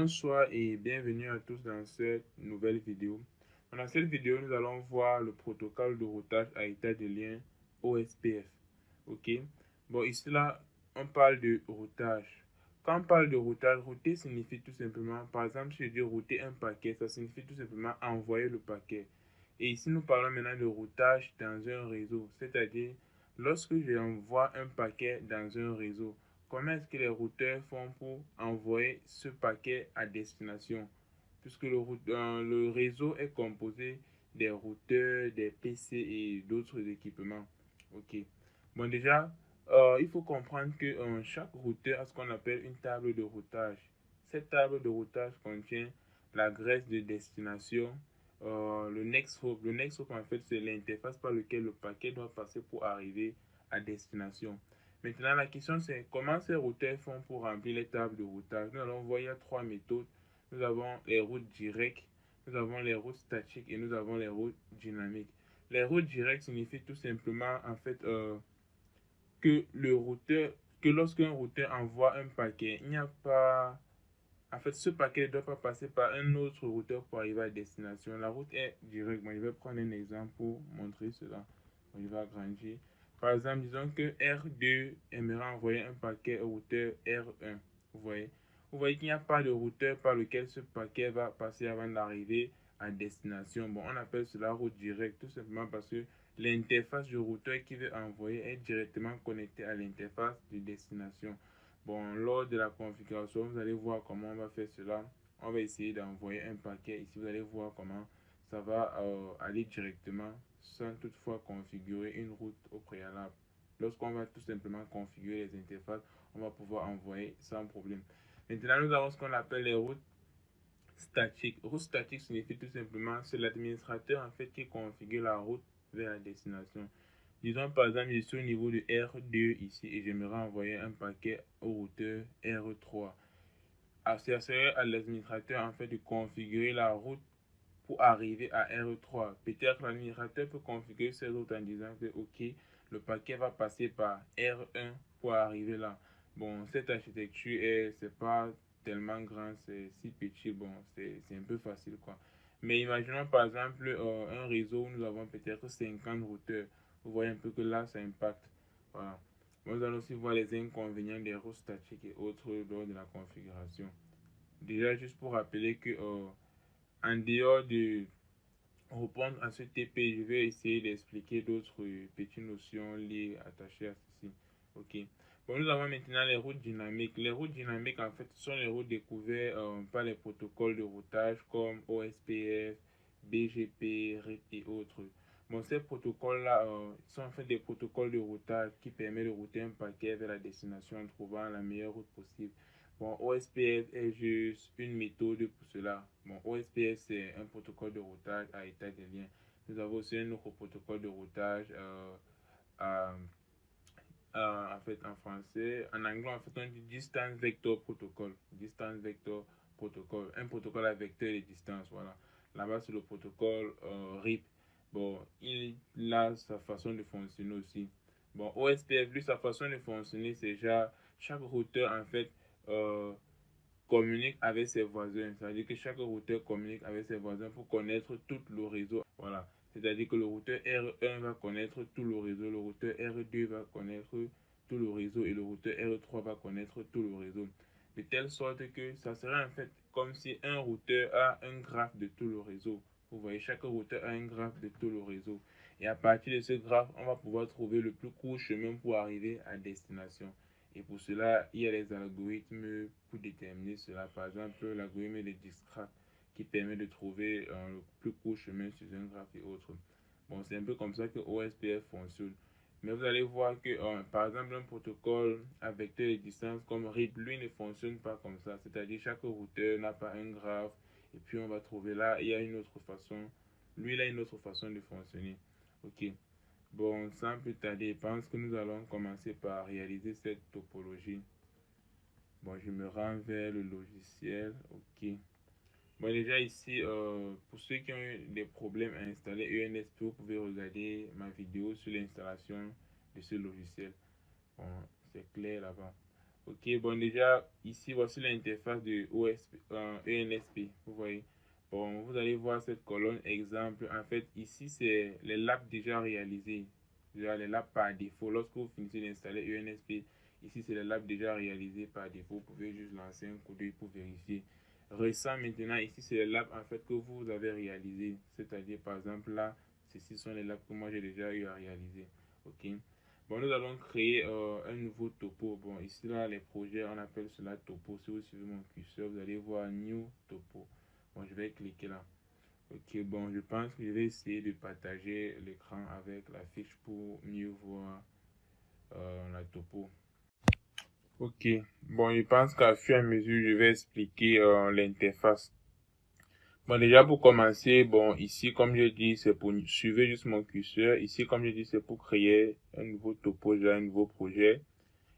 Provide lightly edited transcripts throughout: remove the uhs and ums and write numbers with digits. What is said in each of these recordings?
Bonsoir et bienvenue à tous dans cette nouvelle vidéo. Dans cette vidéo, nous allons voir le protocole de routage à état de lien OSPF. Ok. Bon, ici là, on parle de routage. Quand on parle de routage, router signifie tout simplement, par exemple, si je dis router un paquet, ça signifie tout simplement envoyer le paquet. Et ici, nous parlons maintenant de routage dans un réseau, c'est-à-dire lorsque j'envoie un paquet dans un réseau. Comment est-ce que les routeurs font pour envoyer ce paquet à destination? Puisque le réseau est composé des routeurs, des PC et d'autres équipements. Ok. Bon, déjà, il faut comprendre que chaque routeur a ce qu'on appelle une table de routage. Cette table de routage contient l'adresse de destination, le next hop. Le next hop, en fait, c'est l'interface par laquelle le paquet doit passer pour arriver à destination. Maintenant, la question c'est comment ces routeurs font pour remplir les tables de routage. Nous allons voir, il y a trois méthodes. Nous avons les routes directes, nous avons les routes statiques et nous avons les routes dynamiques. Les routes directes signifient tout simplement en fait que le routeur, que lorsqu'un routeur envoie un paquet, il n'y a pas, en fait, ce paquet ne doit pas passer par un autre routeur pour arriver à destination. La route est directe. Moi, je vais prendre un exemple pour montrer cela. Je vais agrandir. Par exemple, disons que R2 aimerait envoyer un paquet au routeur R1. Vous voyez? Vous voyez qu'il n'y a pas de routeur par lequel ce paquet va passer avant d'arriver à destination. Bon, on appelle cela route directe, tout simplement parce que l'interface du routeur qui veut envoyer est directement connectée à l'interface de destination. Bon, lors de la configuration, vous allez voir comment on va faire cela. On va essayer d'envoyer un paquet. Ici, vous allez voir comment ça va aller directement sans toutefois configurer une route au préalable. Lorsqu'on va tout simplement configurer les interfaces, on va pouvoir envoyer sans problème. Maintenant, nous avons ce qu'on appelle les routes statiques. Route statique signifie tout simplement c'est l'administrateur en fait qui configure la route vers la destination. Disons par exemple, je suis au niveau de R2 ici et j'aimerais envoyer un paquet au routeur R3. Ça serait à l'administrateur en fait de configurer la route pour arriver à R3. Peut-être l'administrateur peut configurer cette route en disant que ok, le paquet va passer par R1 pour arriver là. Bon, cette architecture c'est pas tellement grand, c'est si petit, bon, c'est un peu facile quoi. Mais imaginons par exemple un réseau où nous avons peut-être 50 routeurs. Vous voyez un peu que là, ça impacte. Voilà. Nous allons aussi voir les inconvénients des routes statiques et autres lors de la configuration. Déjà, juste pour rappeler que en dehors de répondre à ce TP, je vais essayer d'expliquer d'autres petites notions liées, attachées à ceci. Ok. Bon, nous avons maintenant les routes dynamiques. Les routes dynamiques, en fait, sont les routes découvertes par les protocoles de routage comme OSPF, BGP, RIP et autres. Bon, ces protocoles-là sont en fait des protocoles de routage qui permettent de router un paquet vers la destination en trouvant la meilleure route possible. Bon, OSPF est juste une méthode pour cela. Bon, OSPF, c'est un protocole de routage à état de lien. Nous avons aussi un autre protocole de routage à, en fait, en français. En anglais, en fait, on dit Distance Vector Protocol. Distance Vector Protocol. Un protocole à vecteur de distance, voilà. Là-bas, c'est le protocole RIP. Bon, il a sa façon de fonctionner aussi. Bon, OSPF, lui, sa façon de fonctionner, c'est déjà chaque routeur, en fait, euh, communique avec ses voisins. C'est-à-dire que chaque routeur communique avec ses voisins pour connaître tout le réseau. Voilà. C'est-à-dire que le routeur R1 va connaître tout le réseau, le routeur R2 va connaître tout le réseau et le routeur R3 va connaître tout le réseau. De telle sorte que ça serait en fait comme si un routeur a un graphe de tout le réseau. Vous voyez, chaque routeur a un graphe de tout le réseau. Et à partir de ce graphe, on va pouvoir trouver le plus court chemin pour arriver à destination. Et pour cela, il y a les algorithmes pour déterminer cela. Par exemple, l'algorithme de Dijkstra qui permet de trouver le plus court chemin sur un graphe et autres. Bon, c'est un peu comme ça que OSPF fonctionne. Mais vous allez voir que, par exemple, un protocole à vecteur de distance comme RIP, lui, ne fonctionne pas comme ça. C'est-à-dire chaque routeur n'a pas un graphe. Et puis, on va trouver là, il y a une autre façon. Lui, il a une autre façon de fonctionner. Ok. Bon, sans plus tarder, je pense que nous allons commencer par réaliser cette topologie. Bon, je me rends vers le logiciel. Ok. Bon, déjà ici, pour ceux qui ont eu des problèmes à installer ENSP, vous pouvez regarder ma vidéo sur l'installation de ce logiciel. Bon, c'est clair là-bas. Ok, bon, déjà, ici, voici l'interface de ENSP, vous voyez. Bon, vous allez voir cette colonne exemple. En fait, ici, c'est les labs déjà réalisés. Déjà, les labs par défaut. Lorsque vous finissez d'installer ENSP, ici, c'est les labs déjà réalisés par défaut. Vous pouvez juste lancer un coup d'œil pour vérifier. Récent, maintenant, ici, c'est les labs, en fait, que vous avez réalisés. C'est-à-dire, par exemple, là, ceci sont les labs que moi, j'ai déjà eu à réaliser. Ok. Bon, nous allons créer un nouveau topo. Bon, ici, là, les projets, on appelle cela topo. Si vous suivez mon curseur, vous allez voir New Topo. Bon, je vais cliquer là. Ok, bon, je pense que je vais essayer de partager l'écran avec la fiche pour mieux voir la topo. Ok, bon, je pense qu'à fur et à mesure, je vais expliquer l'interface. Bon, déjà pour commencer, bon, ici, comme je dis, c'est pour suivre juste mon curseur. Ici, comme je dis, c'est pour créer un nouveau topo, déjà un nouveau projet.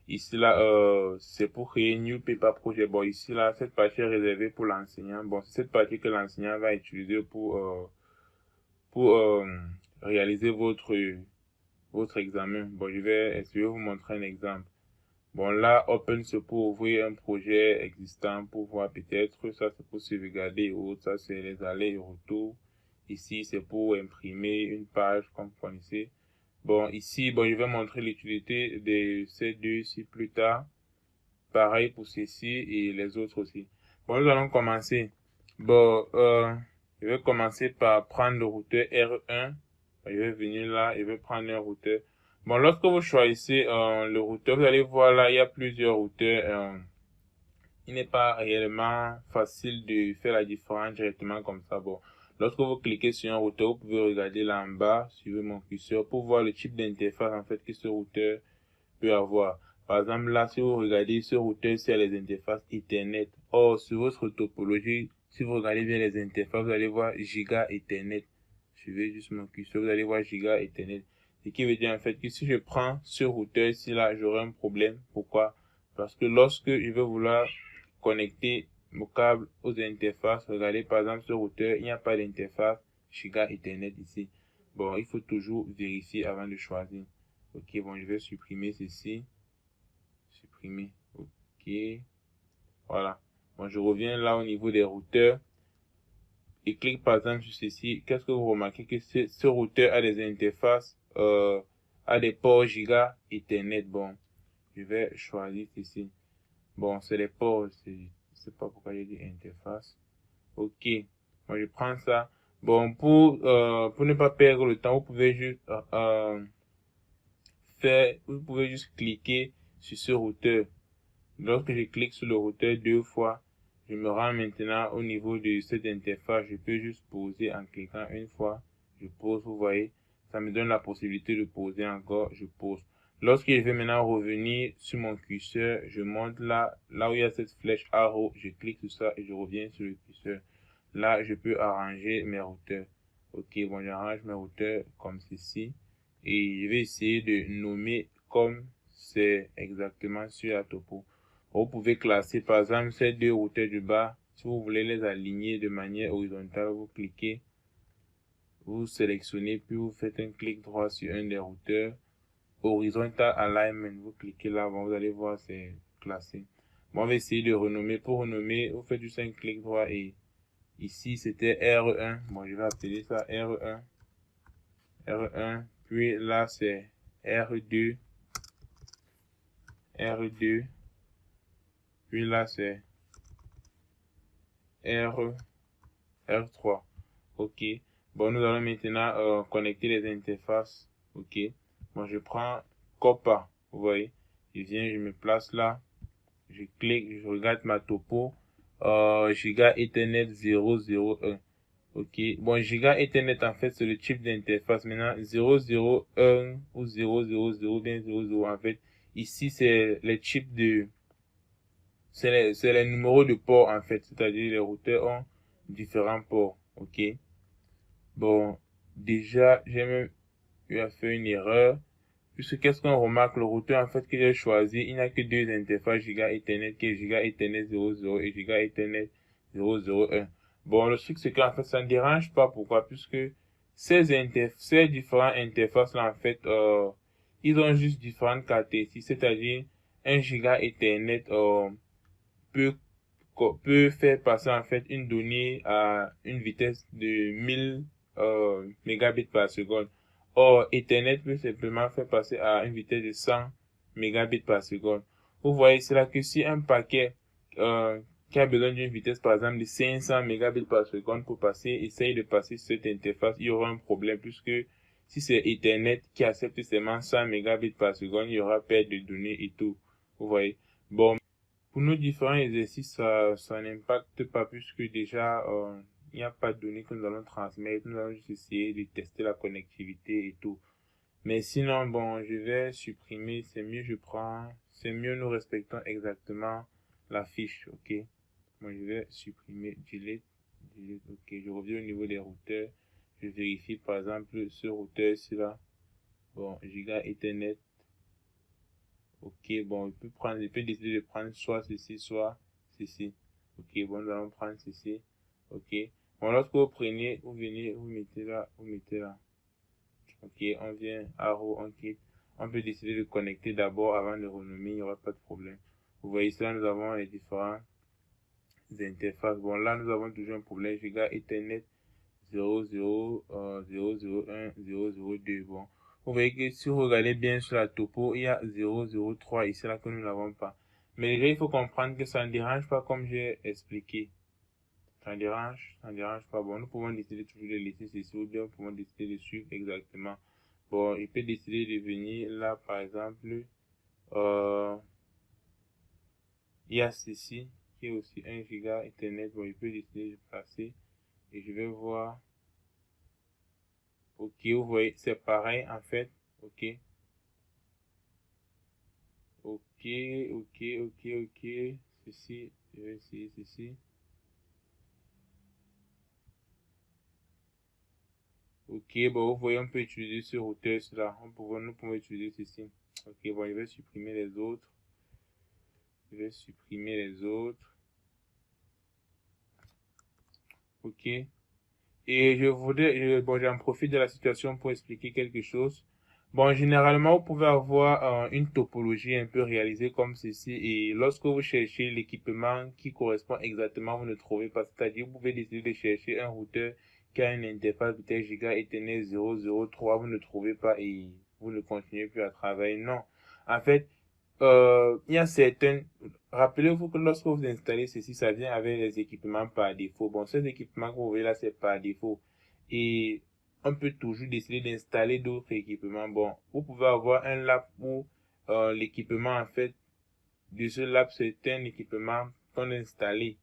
Ici, là, c'est pour créer New Paper Project. Bon, ici, là, cette partie est réservée pour l'enseignant. Bon, c'est cette partie que l'enseignant va utiliser pour réaliser votre examen. Bon, je vais essayer de vous montrer un exemple. Bon, là, Open, c'est pour ouvrir un projet existant pour voir peut-être, ça c'est pour sauvegarder et autres, ça c'est les allers et retours. Ici, c'est pour imprimer une page, comme vous connaissez. Bon, ici, bon, je vais montrer l'utilité de ces deux ici plus tard. Pareil pour ceci et les autres aussi. Bon, nous allons commencer. Bon, je vais commencer par prendre le routeur R1. Je vais venir là, je vais prendre un routeur. Bon, lorsque vous choisissez le routeur, vous allez voir là, il y a plusieurs routeurs. Il n'est pas réellement facile de faire la différence directement comme ça. Bon, lorsque vous cliquez sur un routeur, vous pouvez regarder là en bas, suivez mon curseur pour voir le type d'interface en fait que ce routeur peut avoir. Par exemple, là, si vous regardez ce routeur, c'est les interfaces Ethernet. Or, sur votre topologie, si vous regardez bien les interfaces, vous allez voir Giga Ethernet. Suivez juste mon curseur, vous allez voir Giga Ethernet. Ce qui veut dire en fait que si je prends ce routeur ici, là, j'aurai un problème. Pourquoi? Parce que lorsque je vais vouloir connecter mon câble aux interfaces, regardez par exemple ce routeur, il n'y a pas d'interface Giga Ethernet ici. Bon, il faut toujours vérifier avant de choisir. Ok, bon, je vais supprimer ceci. Supprimer. Ok. Voilà. Bon, je reviens là au niveau des routeurs. Et clique par exemple sur ceci. Qu'est-ce que vous remarquez que ce routeur a des interfaces, a des ports Giga Ethernet. Bon, je vais choisir ceci. Bon, c'est les ports. Je sais pas pourquoi j'ai dit interface. Ok. Bon, je prends ça. Bon, pour ne pas perdre le temps, vous pouvez juste vous pouvez juste cliquer sur ce routeur. Lorsque je clique sur le routeur deux fois, je me rends maintenant au niveau de cette interface. Je peux juste poser en cliquant une fois. Je pose, vous voyez, ça me donne la possibilité de poser encore. Je pose. Lorsque je vais maintenant revenir sur mon curseur, je monte là où il y a cette flèche arrow, je clique sur ça et je reviens sur le curseur. Là, je peux arranger mes routeurs. Ok, bon, j'arrange mes routeurs comme ceci. Et je vais essayer de nommer comme c'est exactement sur la topo. Vous pouvez classer par exemple ces deux routeurs du bas. Si vous voulez les aligner de manière horizontale, vous cliquez, vous sélectionnez, puis vous faites un clic droit sur un des routeurs. Horizontal Alignment, vous cliquez là, bon, vous allez voir, c'est classé. Bon, on va essayer de renommer. Pour renommer, vous faites juste un clic droit et ici c'était R1. Bon, je vais appeler ça R1. R1. Puis là, c'est R2. R2. Puis là, c'est R3. Ok. Bon, nous allons maintenant connecter les interfaces. Ok. Bon, je prends Copa. Vous voyez. Je viens, je me place là. Je clique, je regarde ma topo. Giga Ethernet 001. Ok. Bon, Giga Ethernet, en fait, c'est le type d'interface. Maintenant, 001 ou 000, bien 00. En fait, ici, c'est les types de... C'est les numéros de port, en fait. C'est-à-dire, les routeurs ont différents ports. Ok. Bon, déjà, j'ai même eu à faire une erreur. Puisque qu'est-ce qu'on remarque, le routeur, en fait, que j'ai choisi, il n'y a que deux interfaces Giga Ethernet, qui est Giga Ethernet 00 et Giga Ethernet 001. Bon, le truc, c'est qu'en fait, ça ne dérange pas. Pourquoi? Puisque ces différentes interfaces-là, en fait, ils ont juste différentes caractéristiques. C'est-à-dire, 1 giga Ethernet peut faire passer en fait une donnée à une vitesse de 1000 mégabits par seconde. Or, Ethernet peut simplement faire passer à une vitesse de 100 mégabits par seconde. Vous voyez, c'est là que si un paquet qui a besoin d'une vitesse par exemple de 500 mégabits par seconde pour passer, essaye de passer cette interface, il y aura un problème puisque si c'est Ethernet qui accepte seulement 100 mégabits par seconde, il y aura perte de données et tout. Vous voyez. Bon, pour nos différents exercices, ça n'impacte pas puisque déjà, il n'y a pas de données que nous allons transmettre. Nous allons juste essayer de tester la connectivité et tout. Mais sinon, bon, je vais supprimer. C'est mieux nous respectons exactement la fiche, ok? Bon, je vais supprimer, delete, ok. Je reviens au niveau des routeurs. Je vérifie par exemple ce routeur ici là. Bon, Giga Ethernet. Ok, bon, il peut décider de prendre soit ceci, soit ceci. Ok, bon, nous allons prendre ceci. Ok. Bon, lorsque vous prenez, vous venez, vous mettez là, vous mettez là. Ok, on vient, arrow, on quitte. On peut décider de connecter d'abord avant de renommer, il n'y aura pas de problème. Vous voyez ça, nous avons les différentes interfaces. Bon, là, nous avons toujours un problème. Giga Ethernet 00010002. Bon, vous voyez que si vous regardez bien sur la topo, il y a 003 ici là que nous n'avons pas. Mais déjà, il faut comprendre que ça ne dérange pas comme j'ai expliqué. Ça ne dérange pas. Bon, nous pouvons décider toujours de laisser ceci ou bien nous pouvons décider de suivre exactement. Bon, il peut décider de venir là, par exemple, il y a ceci qui est aussi 1 giga Ethernet. Bon, il peut décider de passer et je vais voir. Ok, vous voyez, c'est pareil en fait. Ok. Ok, ok. Ceci, je vais essayer ceci. Ok, bon, vous voyez, on peut utiliser ce routeur là. Nous pouvons utiliser ceci. Ok, bon, je vais supprimer les autres. Ok. Et bon, j'en profite de la situation pour expliquer quelque chose. Bon, généralement, vous pouvez avoir une topologie un peu réalisée comme ceci. Et lorsque vous cherchez l'équipement qui correspond exactement, vous ne trouvez pas. C'est-à-dire, vous pouvez décider de chercher un routeur qui a une interface peut-être Giga Ethernet 003, vous ne trouvez pas et vous ne continuez plus à travailler. Non. En fait, il y a certaines. Rappelez-vous que lorsque vous installez ceci, ça vient avec les équipements par défaut. Bon, ces équipements que vous voyez là, c'est par défaut. Et on peut toujours décider d'installer d'autres équipements. Bon, vous pouvez avoir un lab où l'équipement, en fait, de ce lab, c'est un équipement qu'on a installé.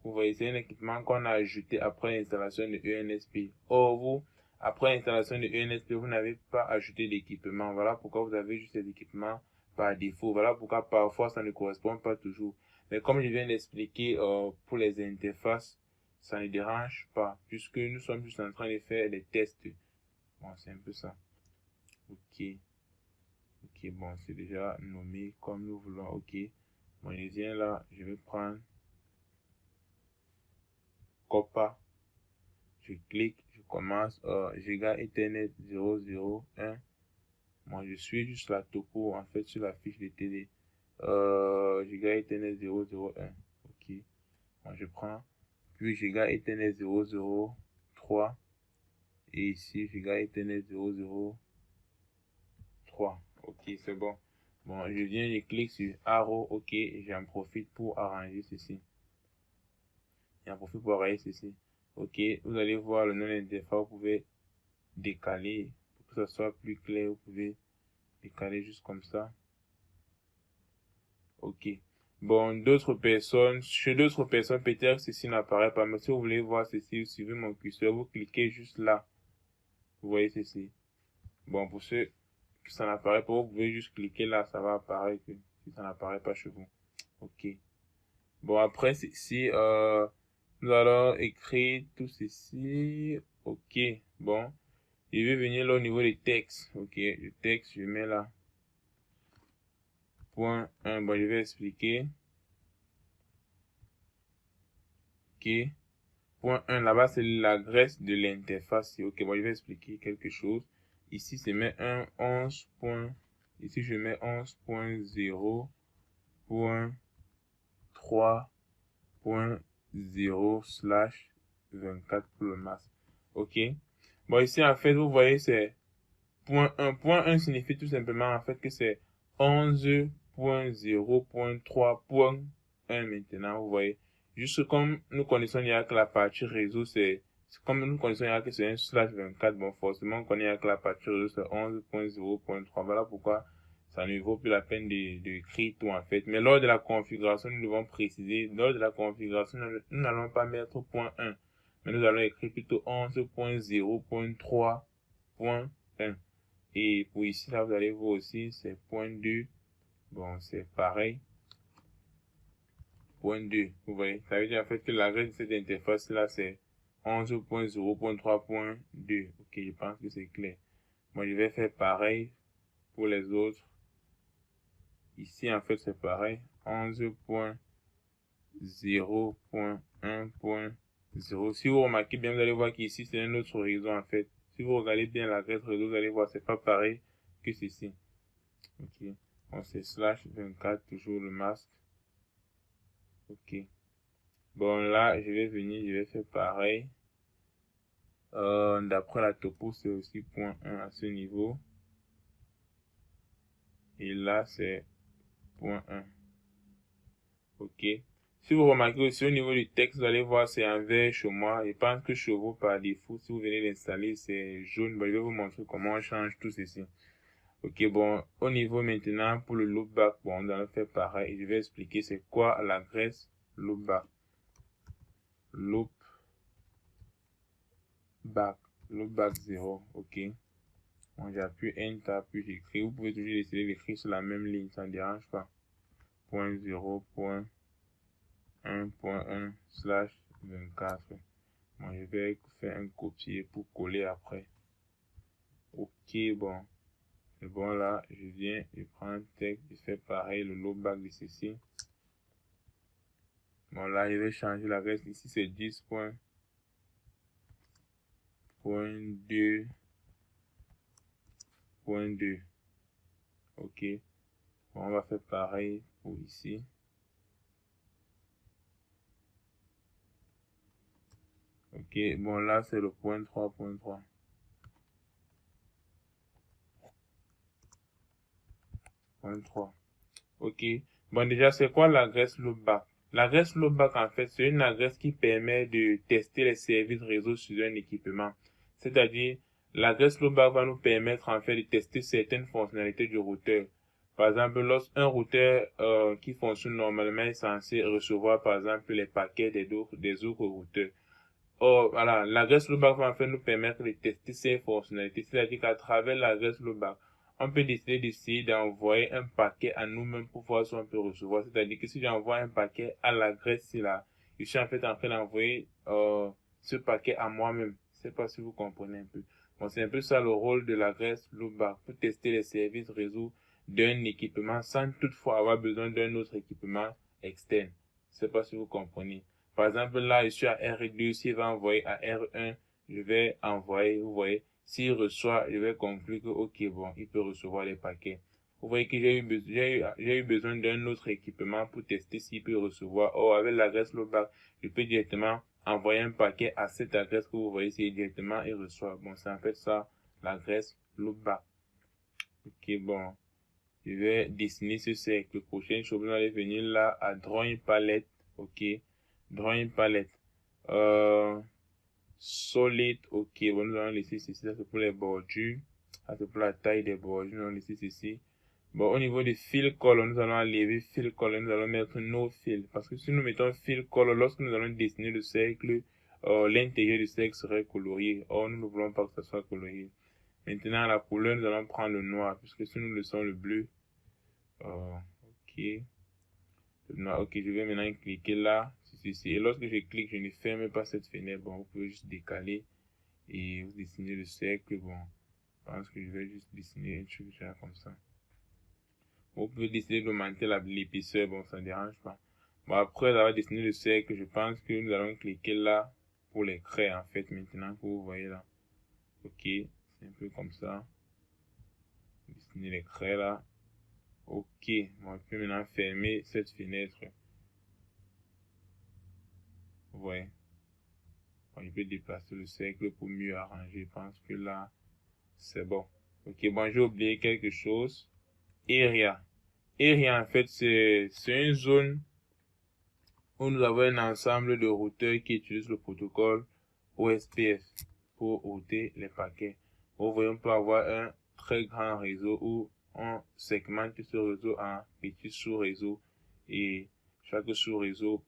Vous voyez, c'est un équipement qu'on a ajouté après l'installation de ENSP. Or, vous, après l'installation de ENSP, vous n'avez pas ajouté d'équipement. Voilà pourquoi vous avez juste des équipements par défaut. Voilà pourquoi parfois ça ne correspond pas toujours. Mais comme je viens d'expliquer pour les interfaces, ça ne dérange pas puisque nous sommes juste en train de faire des tests. Bon, c'est un peu ça. Ok. Ok, bon, c'est déjà nommé comme nous voulons. Ok. Bon, je viens là, je vais prendre Copa. Je clique, je commence, Giga Ethernet 001. Moi, je suis juste la topo, en fait, sur la fiche de télé. Giga Ethernet 001. Ok. Moi, je prends. Puis, Giga Ethernet 003. Et ici, Giga Ethernet 003. Ok, c'est bon. Bon, je viens, je clique sur arrow. Ok. Et j'en profite pour arranger ceci. Ok, vous allez voir le nom de l'interface. Vous pouvez décaler pour que ça soit plus clair. Vous pouvez décaler juste comme ça. Ok. Bon, chez d'autres personnes, peut-être ceci n'apparaît pas. Mais si vous voulez voir ceci, vous suivez mon curseur, vous cliquez juste là. Vous voyez ceci. Bon, pour ceux que ça n'apparaît pas, vous pouvez juste cliquer là, ça va apparaître si ça n'apparaît pas chez vous. Ok. Bon, après ceci, nous allons écrire tout ceci. Ok. Bon. Je vais venir là au niveau des textes. Ok, le texte, je mets là. Point 1, bon, je vais expliquer. Ok. Point 1, là-bas, c'est l'adresse de l'interface. Ok, bon, je vais expliquer quelque chose. Ici, c'est met 11. Ici, je mets 11.0. 11.3.0/24 pour le masque. Ok. Bon, ici, en fait, vous voyez, c'est point 1. Point 1 signifie tout simplement, en fait, que c'est 11.0.3.1 maintenant, vous voyez. Juste comme nous connaissons il y a que la partie réseau, comme nous connaissons il y a que c'est un /24, bon, forcément, on connaît que la partie réseau, c'est 11.0.3. Voilà pourquoi ça ne vaut plus la peine d'écrire tout, en fait. Mais lors de la configuration, nous devons préciser, lors de la configuration, nous n'allons pas mettre point 1, mais nous allons écrire plutôt 11.0.3.1. Et pour ici, là, vous allez voir aussi, c'est point 2. Bon, c'est pareil. Point 2, vous voyez. Ça veut dire en fait que l'adresse de cette interface-là, c'est 11.0.3.2. Ok, je pense que c'est clair. Moi, je vais faire pareil pour les autres. Ici, en fait, c'est pareil. 11.0.1.0. Si vous remarquez bien, vous allez voir qu'ici, c'est un autre réseau, en fait. Si vous regardez bien l'adresse réseau, vous allez voir, c'est pas pareil que ceci. Ok. Bon, c'est /24, toujours le masque. Ok. Bon, là, je vais venir, je vais faire pareil. D'après la topo, c'est aussi point 1 à ce niveau. Et là, c'est point 1. Ok. Si vous remarquez aussi au niveau du texte, vous allez voir, c'est en vert chez moi. Je pense que chez vous, par défaut, si vous venez d'installer, c'est jaune. Bon, je vais vous montrer comment on change tout ceci. Ok, bon, au niveau maintenant, pour le loopback, bon, on va faire pareil. Et je vais expliquer c'est quoi l'adresse loopback. Loopback 0, ok. Bon, j'appuie Enter, puis j'écris. Vous pouvez toujours essayer d'écrire sur la même ligne, ça ne dérange pas. Point 0.1.1/24. Bon, je vais faire un copier pour coller après. Ok, bon. C'est bon là, je viens, je prends un texte, je fais pareil, le loopback de ceci. Bon là, je vais changer l'adresse. Ici, c'est 10.2.2. Ok. Bon, on va faire pareil pour ici. Ok, bon là c'est le point 3.3. Point 3. Ok. Bon déjà c'est quoi l'adresse loopback? L'adresse loopback en fait c'est une adresse qui permet de tester les services réseau sur un équipement. C'est-à-dire l'adresse loopback va nous permettre en fait de tester certaines fonctionnalités du routeur. Par exemple, lorsqu'un routeur qui fonctionne normalement est censé recevoir par exemple les paquets des autres routeurs. Oh, voilà, l'adresse loopback va en fait nous permettre de tester ces fonctionnalités. C'est-à-dire qu'à travers l'adresse loopback, on peut décider d'envoyer un paquet à nous-mêmes pour voir si on peut recevoir. C'est-à-dire que si j'envoie un paquet à l'adresse là, je suis en fait en train d'envoyer ce paquet à moi-même. Je sais pas si vous comprenez un peu. Bon, c'est un peu ça le rôle de l'adresse loopback pour tester les services réseau d'un équipement sans toutefois avoir besoin d'un autre équipement externe. Je sais pas si vous comprenez. Par exemple, là, je suis à R2, s'il va envoyer à R1, je vais envoyer, vous voyez. S'il reçoit, je vais conclure que, ok, bon, il peut recevoir les paquets. Vous voyez que j'ai eu besoin d'un autre équipement pour tester s'il peut recevoir. Oh, avec l'adresse loopback, je peux directement envoyer un paquet à cette adresse que vous voyez, c'est directement, il reçoit. Bon, c'est en fait ça, l'adresse loopback. Ok, bon. Je vais dessiner ce cercle. Prochaine chose, on va venir là à Drawing Palette. Ok. Drawing Palette. Solid. Ok. Bon, nous allons laisser ceci. Ça, c'est pour les bordures. Ça, c'est pour la taille des bordures. Nous allons laisser ceci. Bon, au niveau des fill color, nous allons enlever fill color. Nous allons mettre no fill. Parce que si nous mettons fill color, lorsque nous allons dessiner le cercle, l'intérieur du cercle serait colorié. Or, nous ne voulons pas que ça soit colorié. Maintenant, la couleur, nous allons prendre le noir, puisque si nous laissons le bleu, ok. Le noir, ok, je vais maintenant cliquer là, ceci. Et lorsque je clique, je ne ferme pas cette fenêtre. Bon, vous pouvez juste décaler et vous dessiner le cercle. Bon, je pense que je vais juste dessiner un truc genre comme ça. Vous pouvez décider d'augmenter l'épaisseur, bon, ça ne dérange pas. Bon, après avoir dessiné le cercle, je pense que nous allons cliquer là pour les traits, en fait, maintenant que vous voyez là. Ok, c'est un peu comme ça. Dessiner les traits là. Ok, bon, je peux maintenant fermer cette fenêtre. Ouais. Bon, je peux déplacer le cercle pour mieux arranger. Je pense que là, c'est bon. Ok, bon, j'ai oublié quelque chose. Area. Area, en fait, c'est une zone où nous avons un ensemble de routeurs qui utilisent le protocole OSPF pour router les paquets. Vous voyez, on peut avoir un très grand réseau où on segmente ce réseau en petits sous-réseaux et chaque sous-réseau,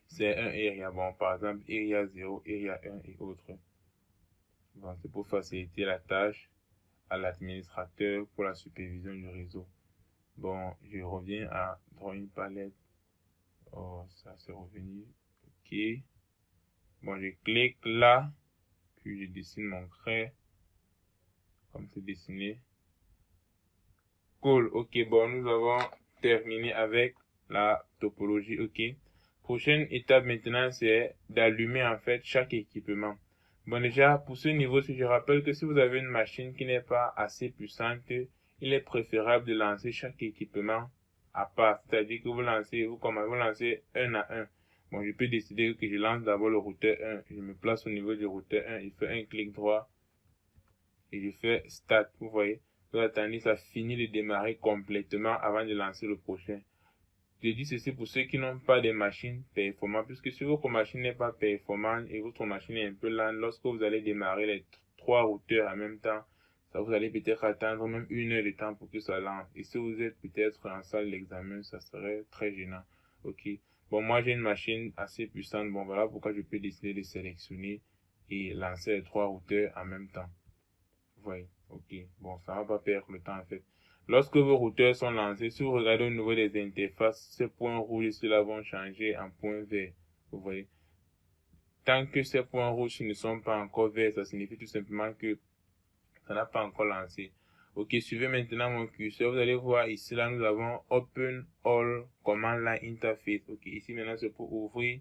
c'est un area. Bon, par exemple, area 0, area 1 et autres. Bon, c'est pour faciliter la tâche à l'administrateur pour la supervision du réseau. Bon, je reviens à Drawing Palette. Oh, ça c'est revenu. Ok. Bon, je clique là. Puis je dessine mon trait. Comme c'est dessiné. Cool. Ok, bon, nous avons terminé avec la topologie. Ok. Prochaine étape maintenant, c'est d'allumer en fait chaque équipement. Bon, déjà, pour ce niveau, je rappelle que si vous avez une machine qui n'est pas assez puissante, il est préférable de lancer chaque équipement à part. C'est-à-dire que vous lancez un à un. Bon, je peux décider que je lance d'abord le routeur 1. Je me place au niveau du routeur 1. Je fais un clic droit et je fais Start. Vous voyez, vous attendez, ça finit de démarrer complètement avant de lancer le prochain. Je dis ceci pour ceux qui n'ont pas de machines performantes, puisque si votre machine n'est pas performante et votre machine est un peu lente, lorsque vous allez démarrer les 3 routeurs en même temps, ça vous allez peut-être attendre même 1 heure de temps pour que ça lance. Et si vous êtes peut-être en salle d'examen, ça serait très gênant. Ok. Bon, moi j'ai une machine assez puissante. Bon, voilà pourquoi je peux décider de sélectionner et lancer les 3 routeurs en même temps. Vous voyez. Ok. Bon, ça va pas perdre le temps en fait. Lorsque vos routeurs sont lancés, si vous regardez au niveau des interfaces, ces points rouges ici-là vont changer en points verts. Vous voyez. Tant que ces points rouges ne sont pas encore verts, ça signifie tout simplement que ça n'a pas encore lancé. Ok, suivez maintenant mon curseur. Vous allez voir ici, là, nous avons Open All Command Line Interface. Ok, ici maintenant c'est pour ouvrir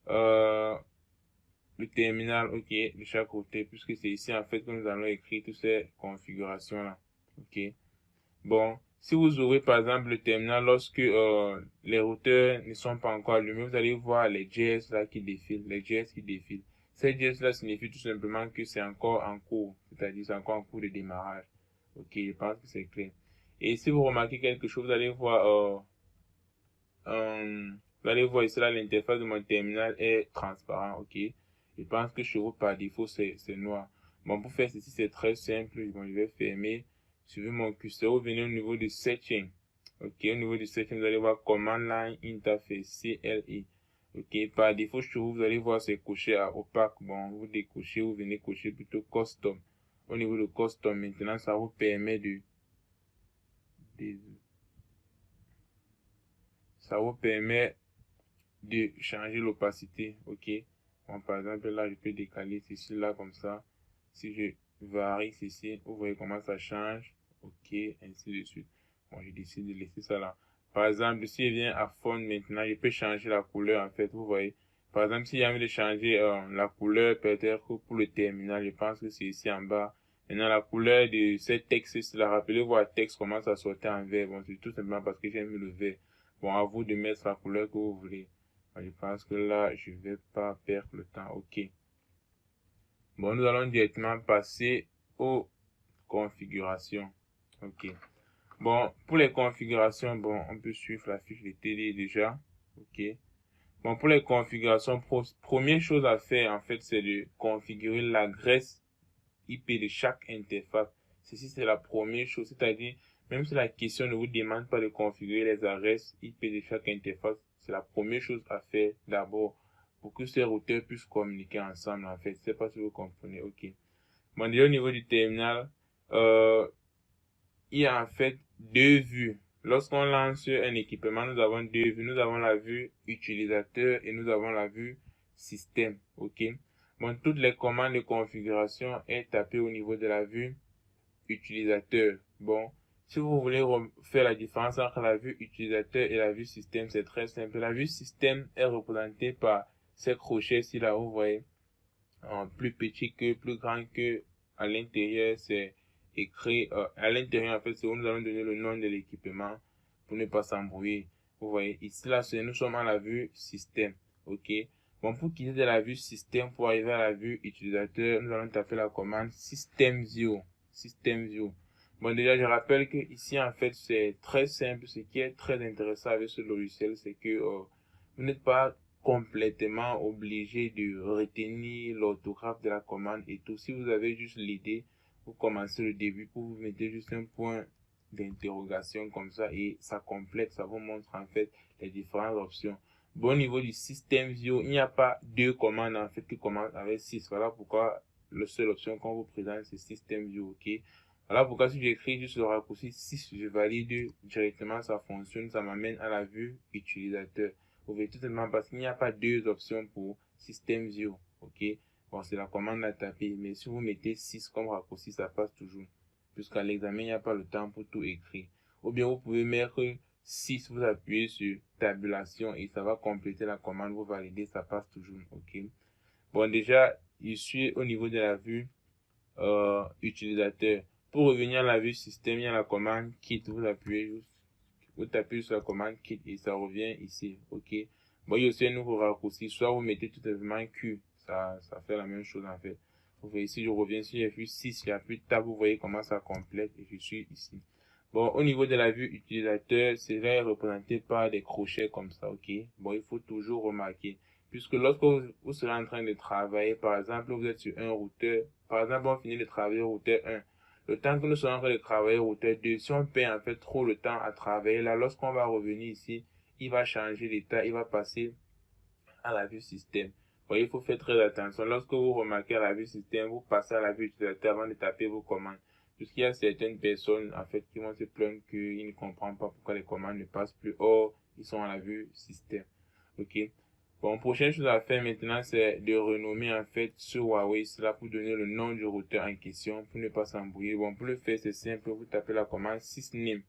le terminal, ok, de chaque côté, puisque c'est ici en fait que nous allons écrire toutes ces configurations là. Ok. Bon, si vous ouvrez par exemple le terminal lorsque les routeurs ne sont pas encore allumés, vous allez voir les JS là qui défilent, les JS qui défilent. Ces JS là signifient tout simplement que c'est encore en cours, c'est-à-dire c'est encore en cours de démarrage. Ok, je pense que c'est clair. Et si vous remarquez quelque chose, vous allez voir ici là l'interface de mon terminal est transparent. Ok, je pense que chez vous par défaut c'est noir. Bon, pour faire ceci c'est très simple. Bon, je vais fermer. Suivez mon curseur, vous venez au niveau de Setting. Ok, au niveau de Setting, vous allez voir Command Line Interface, CLI. Ok, par défaut, chez vous, vous allez voir c'est coché à opaque. Bon, vous décochez, vous venez cocher plutôt Custom. Au niveau de Custom, maintenant, ça vous permet ça vous permet de changer l'opacité. Ok, bon, par exemple, là, je peux décaler ceci là comme ça. Si je varie ceci, vous voyez comment ça change. Ok, ainsi de suite. Bon, je décide de laisser ça là. Par exemple, si je viens à fond maintenant, je peux changer la couleur en fait, vous voyez. Par exemple, si j'ai envie de changer la couleur, peut-être pour le terminal, je pense que c'est ici en bas. Maintenant, la couleur de ce texte, c'est la rappelez-vous, le texte commence à sortir en vert. Bon, c'est tout simplement parce que j'ai mis le vert. Bon, à vous de mettre la couleur que vous voulez. Je pense que là, je vais pas perdre le temps. Ok. Bon, nous allons directement passer aux configurations. Ok. Bon, pour les configurations, bon, on peut suivre la fiche de TD déjà. Ok. Bon, pour les configurations, première chose à faire, en fait, c'est de configurer l'adresse IP de chaque interface. Ceci, c'est la première chose. C'est-à-dire, même si la question ne vous demande pas de configurer les adresses IP de chaque interface, c'est la première chose à faire d'abord pour que ces routeurs puissent communiquer ensemble, en fait. Je sais pas si vous comprenez. Ok. Bon, déjà, au niveau du terminal, il y a en fait deux vues. Lorsqu'on lance un équipement, nous avons deux vues. Nous avons la vue utilisateur et nous avons la vue système. Ok. Bon, toutes les commandes de configuration est tapées au niveau de la vue utilisateur. Bon, si vous voulez faire la différence entre la vue utilisateur et la vue système, c'est très simple. La vue système est représentée par ces crochets ici là, vous voyez, en plus petit que, plus grand que, à l'intérieur, c'est écrit à l'intérieur, en fait, c'est où nous allons donner le nom de l'équipement pour ne pas s'embrouiller. Vous voyez, ici, là, nous sommes à la vue système. OK. Bon, pour quitter de la vue système, pour arriver à la vue utilisateur, nous allons taper la commande system view. System view. Bon, déjà, je rappelle que ici, en fait, c'est très simple. Ce qui est très intéressant avec ce logiciel, c'est que vous n'êtes pas complètement obligé de retenir l'orthographe de la commande et tout. Si vous avez juste l'idée, vous commencez le début, vous mettez juste un point d'interrogation comme ça et ça complète, ça vous montre en fait les différentes options. Bon, au niveau du système view, il n'y a pas deux commandes en fait qui commencent avec 6. Voilà pourquoi la seule option qu'on vous présente c'est système view. OK. Voilà pourquoi si j'écris juste le raccourci 6, je valide directement, ça fonctionne, ça m'amène à la vue utilisateur. Vous voyez tout simplement parce qu'il n'y a pas deux options pour système view. OK. Bon, c'est la commande à taper, mais si vous mettez 6 comme raccourci, ça passe toujours. Puisqu'à l'examen, il n'y a pas le temps pour tout écrire. Ou bien vous pouvez mettre 6, vous appuyez sur tabulation et ça va compléter la commande, vous validez, ça passe toujours. OK. Bon, déjà, ici, au niveau de la vue utilisateur, pour revenir à la vue système, il y a la commande kit, vous appuyez juste, vous tapez sur la commande kit et ça revient ici. OK. Bon, il y a aussi un nouveau raccourci, soit vous mettez tout simplement Q, ça fait la même chose en fait. Vous voyez ici, je reviens sur F6, 6, j'appuie tab, vous voyez comment ça complète et je suis ici. Bon, au niveau de la vue utilisateur, c'est là représenté par des crochets comme ça, OK. Bon, il faut toujours remarquer, puisque lorsque vous serez en train de travailler, par exemple, vous êtes sur un routeur, par exemple, on finit de travailler au routeur 1. Le temps que nous sommes en train de travailler au routeur 2, si on perd en fait trop le temps à travailler là, lorsqu'on va revenir ici, il va changer d'état, il va passer à la vue système. Voyez, il faut faire très attention. Lorsque vous remarquez à la vue système, vous passez à la vue utilisateur avant de taper vos commandes. Puisqu'il y a certaines personnes, en fait, qui vont se plaindre qu'ils ne comprennent pas pourquoi les commandes ne passent plus. Or, ils sont à la vue système. OK. Bon, prochaine chose à faire maintenant, c'est de renommer, en fait, ce Huawei, cela pour donner le nom du routeur en question, pour ne pas s'embrouiller. Bon, pour le faire, c'est simple, vous tapez la commande sysname.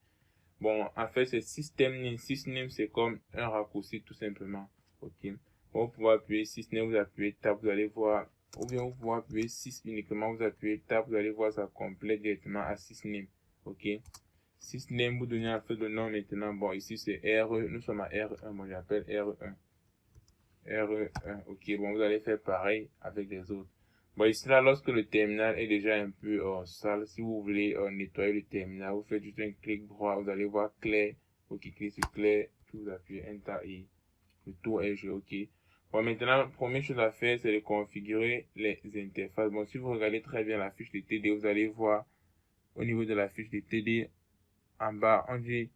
Bon, en fait, c'est système name. Sysname, c'est comme un raccourci, tout simplement. OK. Bon, vous pouvez appuyer sysname, vous appuyez tab, vous allez voir, ou bien vous pouvez appuyer 6 uniquement, vous appuyez tab, vous allez voir, ça complète directement à sysname. OK. Sysname, vous donnez en fait le nom maintenant. Bon, ici, c'est RE, nous sommes à RE1, moi j'appelle RE1. RE1, OK. Bon, vous allez faire pareil avec les autres. Bon, ici, là, lorsque le terminal est déjà un peu sale, si vous voulez nettoyer le terminal, vous faites juste un clic droit, vous allez voir clair, vous cliquez sur clair, puis vous appuyez Enter et le tour est joué. OK. Bon, maintenant, première chose à faire, c'est de configurer les interfaces. Bon, si vous regardez très bien la fiche de TD, vous allez voir au niveau de la fiche de TD, en bas, on dit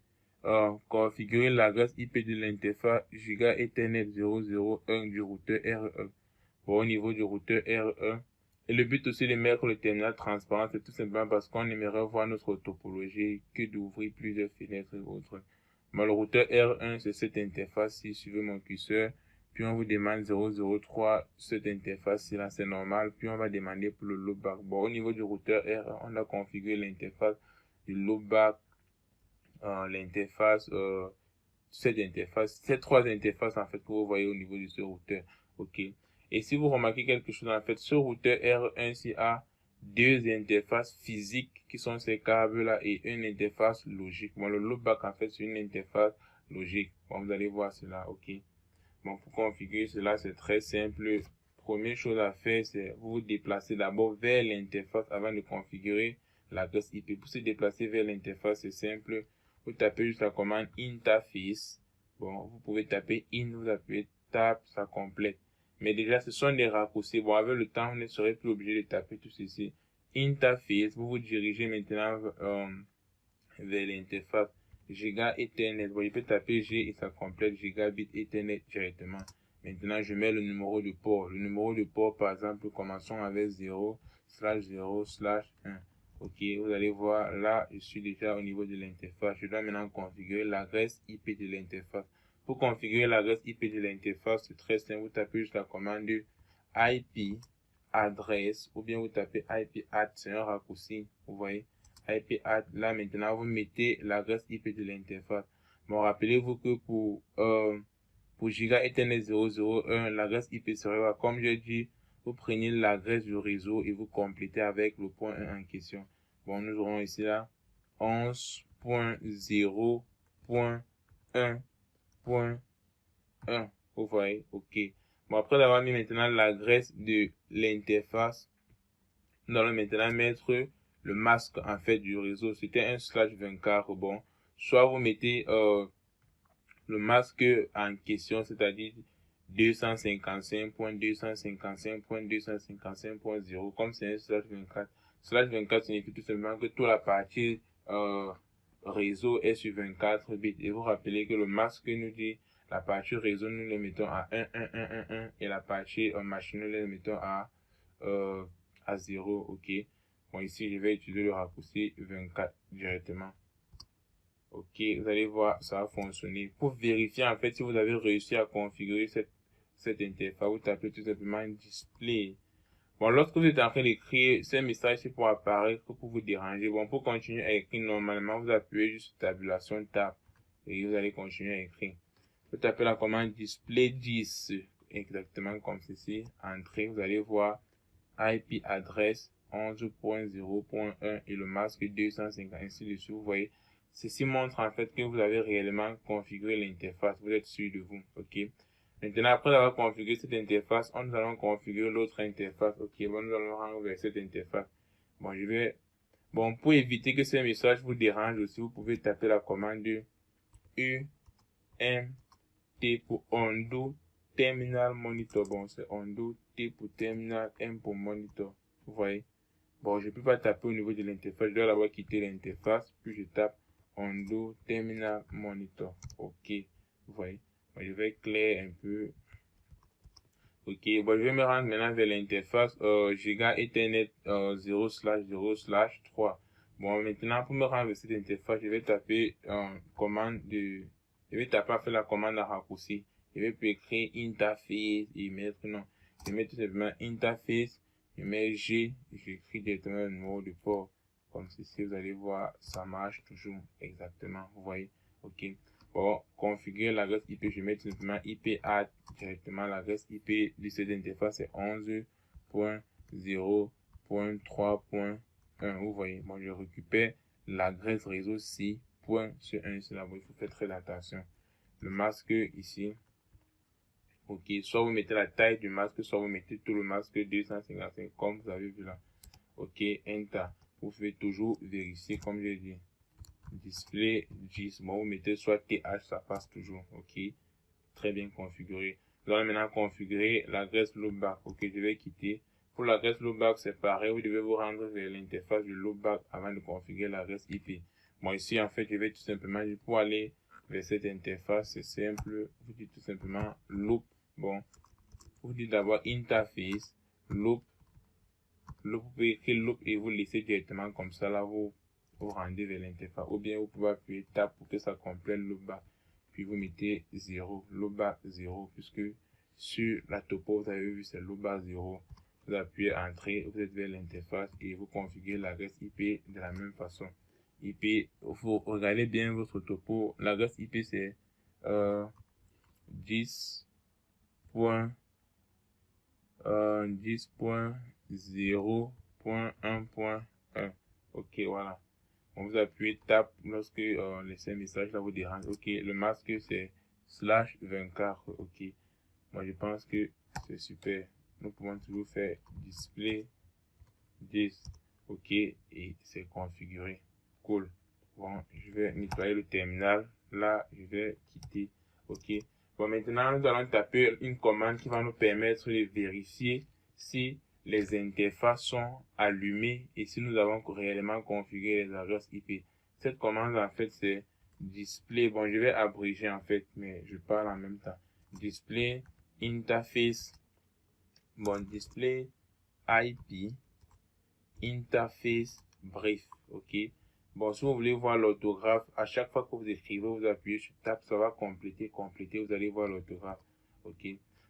configurer l'adresse IP de l'interface Giga Ethernet 001 du routeur RE1. Bon, au niveau du routeur RE1. Et le but aussi de mettre le terminal transparent, c'est tout simplement parce qu'on aimerait voir notre topologie que d'ouvrir plusieurs fenêtres et autres. Bon, le routeur R1, c'est cette interface-ci, suivez mon curseur. Puis on vous demande 003, cette interface-ci, là, c'est normal. Puis on va demander pour le loopback. Bon, au niveau du routeur R1, on a configuré l'interface du loopback, l'interface, cette interface, ces trois interfaces, en fait, que vous voyez au niveau de ce routeur. OK. Et si vous remarquez quelque chose, en fait, ce routeur R1 a deux interfaces physiques qui sont ces câbles-là et une interface logique. Bon, le loopback, en fait, c'est une interface logique. Bon, vous allez voir cela. OK. Bon, pour configurer cela, c'est très simple. Première chose à faire, c'est vous vous déplacer d'abord vers l'interface avant de configurer l'adresse IP. Pour se déplacer vers l'interface, c'est simple. Vous tapez juste la commande interface. Bon, vous pouvez taper in, vous appuyez tab, ça complète. Mais déjà, ce sont des raccourcis. Bon, avec le temps, vous ne serez plus obligé de taper tout ceci. Interface, vous vous dirigez maintenant vers l'interface Giga Ethernet. Bon, je peux taper G et ça complète Gigabit Ethernet directement. Maintenant, je mets le numéro de port. Le numéro de port, par exemple, commençons avec 0/0/1. OK, vous allez voir, là, je suis déjà au niveau de l'interface. Je dois maintenant configurer l'adresse IP de l'interface. Pour configurer l'adresse IP de l'interface, c'est très simple. Vous tapez juste la commande IP adresse ou bien vous tapez IP add, c'est un raccourci, vous voyez. IP add, là maintenant vous mettez l'adresse IP de l'interface. Bon, rappelez-vous que pour Giga Ethernet 001, l'adresse IP serait, comme j'ai dit, vous prenez l'adresse du réseau et vous complétez avec le point 1 en question. Bon, nous aurons ici là 11.0.1.1. Vous voyez, ok. Bon, après avoir mis maintenant l'adresse de l'interface, nous allons maintenant mettre le masque en fait du réseau. C'était un /24. Bon, soit vous mettez le masque en question, c'est-à-dire 255.255.255.0, comme c'est un /24. /24 signifie tout simplement que toute la partie réseau est sur 24 bits. Et vous rappelez que le masque nous dit la partie réseau, nous le mettons à 1 et la partie machine, nous le mettons à 0, ok. Bon, ici, je vais utiliser le raccourci 24 directement. Ok, vous allez voir, ça va fonctionner. Pour vérifier, en fait, si vous avez réussi à configurer cette interface, vous tapez tout simplement display. Bon, lorsque vous êtes en train d'écrire, ce message c'est pour apparaître, pour vous déranger. Bon, pour continuer à écrire normalement, vous appuyez juste sur tabulation tab et vous allez continuer à écrire. Vous tapez la commande display 10, exactement comme ceci. Entrée, vous allez voir IP adresse 11.0.1 et le masque 250, ainsi de suite. Vous voyez, ceci montre en fait que vous avez réellement configuré l'interface. Vous êtes sûr de vous, ok. Maintenant, après avoir configuré cette interface, nous allons configurer l'autre interface. Ok, bon, nous allons rendre vers cette interface. Bon, pour éviter que ce message vous dérange aussi, vous pouvez taper la commande UMT pour undo terminal monitor. Bon, c'est undo T pour terminal, M pour monitor. Vous voyez. Bon, je ne peux pas taper au niveau de l'interface. Je dois d'abord quitter l'interface, puis je tape undo terminal monitor. Ok, vous voyez. Bon, je vais éclairer un peu. Ok, bon, je vais me rendre maintenant vers l'interface Giga Ethernet 0/0/3. Bon, maintenant, pour me rendre vers cette interface, je vais taper je vais taper en fait la commande à raccourci. Je vais écrire interface et mettre non. Je vais mettre tout simplement interface. Je mets G, j'écris directement le numéro de port. Comme ceci, vous allez voir, ça marche toujours exactement. Vous voyez, ok. Bon, configurer l'adresse IP, je mets tout simplement IP add directement l'adresse IP de cette interface, c'est 11.0.3.1. Vous voyez, bon, je récupère l'adresse réseau 6.1. C'est là où il faut faire très attention. Le masque ici. Ok, soit vous mettez la taille du masque, soit vous mettez tout le masque 255 comme vous avez vu là. Ok, Enter. Vous pouvez toujours vérifier comme j'ai dit. Display 10. Bon, vous mettez soit TH, ça passe toujours. Ok, très bien configuré. Nous allons maintenant configurer l'adresse loopback. Ok, je vais quitter. Pour l'adresse loopback, c'est pareil. Vous devez vous rendre vers l'interface du loopback avant de configurer l'adresse IP. Bon, ici, en fait, je vais tout simplement, pour aller vers cette interface, c'est simple. Vous dites tout simplement loop. Bon, vous dites d'abord interface, loop, vous pouvez écrire loop et vous laissez directement comme ça, là, vous rendez vers l'interface. Ou bien vous pouvez appuyer tab pour que ça complète loopback. Puis vous mettez 0, loopback 0, puisque sur la topo, vous avez vu, c'est loopback 0. Vous appuyez entrée, vous êtes vers l'interface et vous configurez l'adresse IP de la même façon. IP, vous regardez bien votre topo. L'adresse IP, c'est 10.0.1.1. Ok, voilà. On vous appuyez tab lorsque les messages là vous dérangent. Ok, le masque c'est /24. Ok, moi je pense que c'est super. Nous pouvons toujours faire display 10. Ok, et c'est configuré. Cool. Bon, je vais nettoyer le terminal. Là, je vais quitter. Ok. Bon, maintenant, nous allons taper une commande qui va nous permettre de vérifier si les interfaces sont allumées et si nous avons réellement configuré les adresses IP. Cette commande, en fait, c'est display. Bon, je vais abréger, en fait, mais je parle en même temps. Display interface. Bon, display IP interface brief. Ok. Bon, si vous voulez voir l'orthographe, à chaque fois que vous écrivez, vous appuyez sur tab, ça va compléter, vous allez voir l'orthographe. Ok.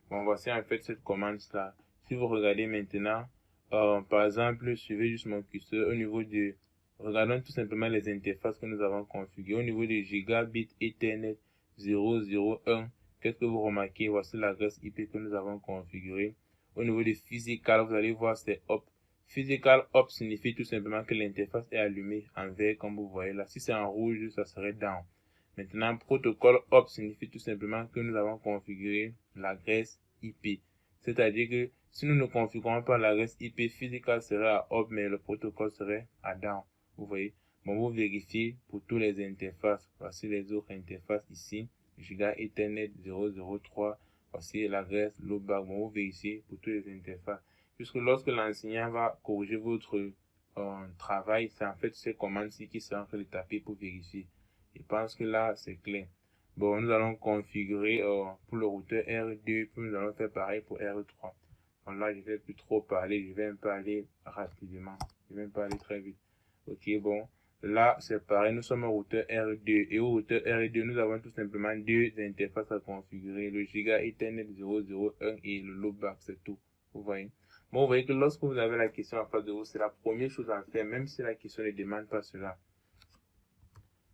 Bon, voici en fait cette commande-là. Si vous regardez maintenant, par exemple, suivez juste mon curseur au niveau de, regardons tout simplement les interfaces que nous avons configurées. Au niveau de Gigabit Ethernet 001, qu'est-ce que vous remarquez? Voici l'adresse IP que nous avons configurée. Au niveau de physical, vous allez voir c'est hop Physical up signifie tout simplement que l'interface est allumée en vert comme vous voyez là. Si c'est en rouge, ça serait down. Maintenant, protocole up signifie tout simplement que nous avons configuré l'adresse IP. C'est-à-dire que si nous ne configurons pas l'adresse IP, physical serait à up, mais le protocole serait à down. Vous voyez. Bon, vous vérifiez pour toutes les interfaces. Voici les autres interfaces ici. Giga Ethernet 003. Voici l'adresse loopback. Bon, vous vérifiez pour toutes les interfaces. Puisque lorsque l'enseignant va corriger votre travail, c'est en fait ces commandes-ci qui sont en train de taper pour vérifier. Je pense que là, c'est clair. Bon, nous allons configurer pour le routeur R2, puis nous allons faire pareil pour R3. Bon, là, je vais plus trop parler, je vais un peu aller rapidement. Je vais un peu aller très vite. Ok, bon. Là, c'est pareil, nous sommes au routeur R2. Et au routeur R2, nous avons tout simplement deux interfaces à configurer. Le Giga Ethernet 001 et le loopback, c'est tout. Vous voyez. Bon, vous voyez que lorsque vous avez la question en face de vous, c'est la première chose à faire, même si la question ne demande pas cela.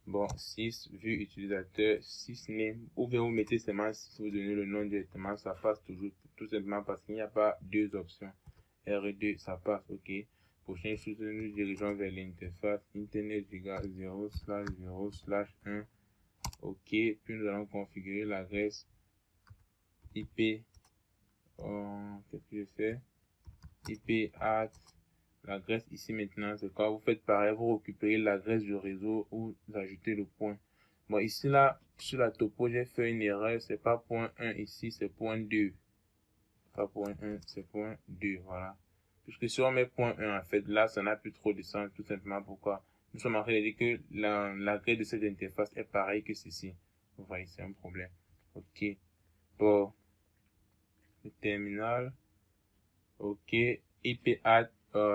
Bon, 6, vue utilisateur, 6 name, ou bien vous mettez seulement 6, vous donnez le nom directement, ça passe toujours, tout simplement parce qu'il n'y a pas deux options. R2, ça passe, ok. Prochaine chose, nous dirigeons vers l'interface Internet Giga 0/0/1, ok. Puis nous allons configurer l'adresse IP, qu'est-ce que je fais? IP at, l'adresse ici maintenant, c'est quoi? Vous faites pareil, vous récupérez l'adresse du réseau ou vous ajoutez le point. Bon, ici là, sur la topo, j'ai fait une erreur, c'est pas point 1 ici, c'est point 2. Pas point 1, c'est point 2, voilà. Puisque si on met point 1, en fait, là, ça n'a plus trop de sens, tout simplement pourquoi? Nous sommes en train de dire que l'adresse de cette interface est pareil que ceci. Vous voyez, c'est un problème. Ok. Bon. Le terminal. Ok. IP add,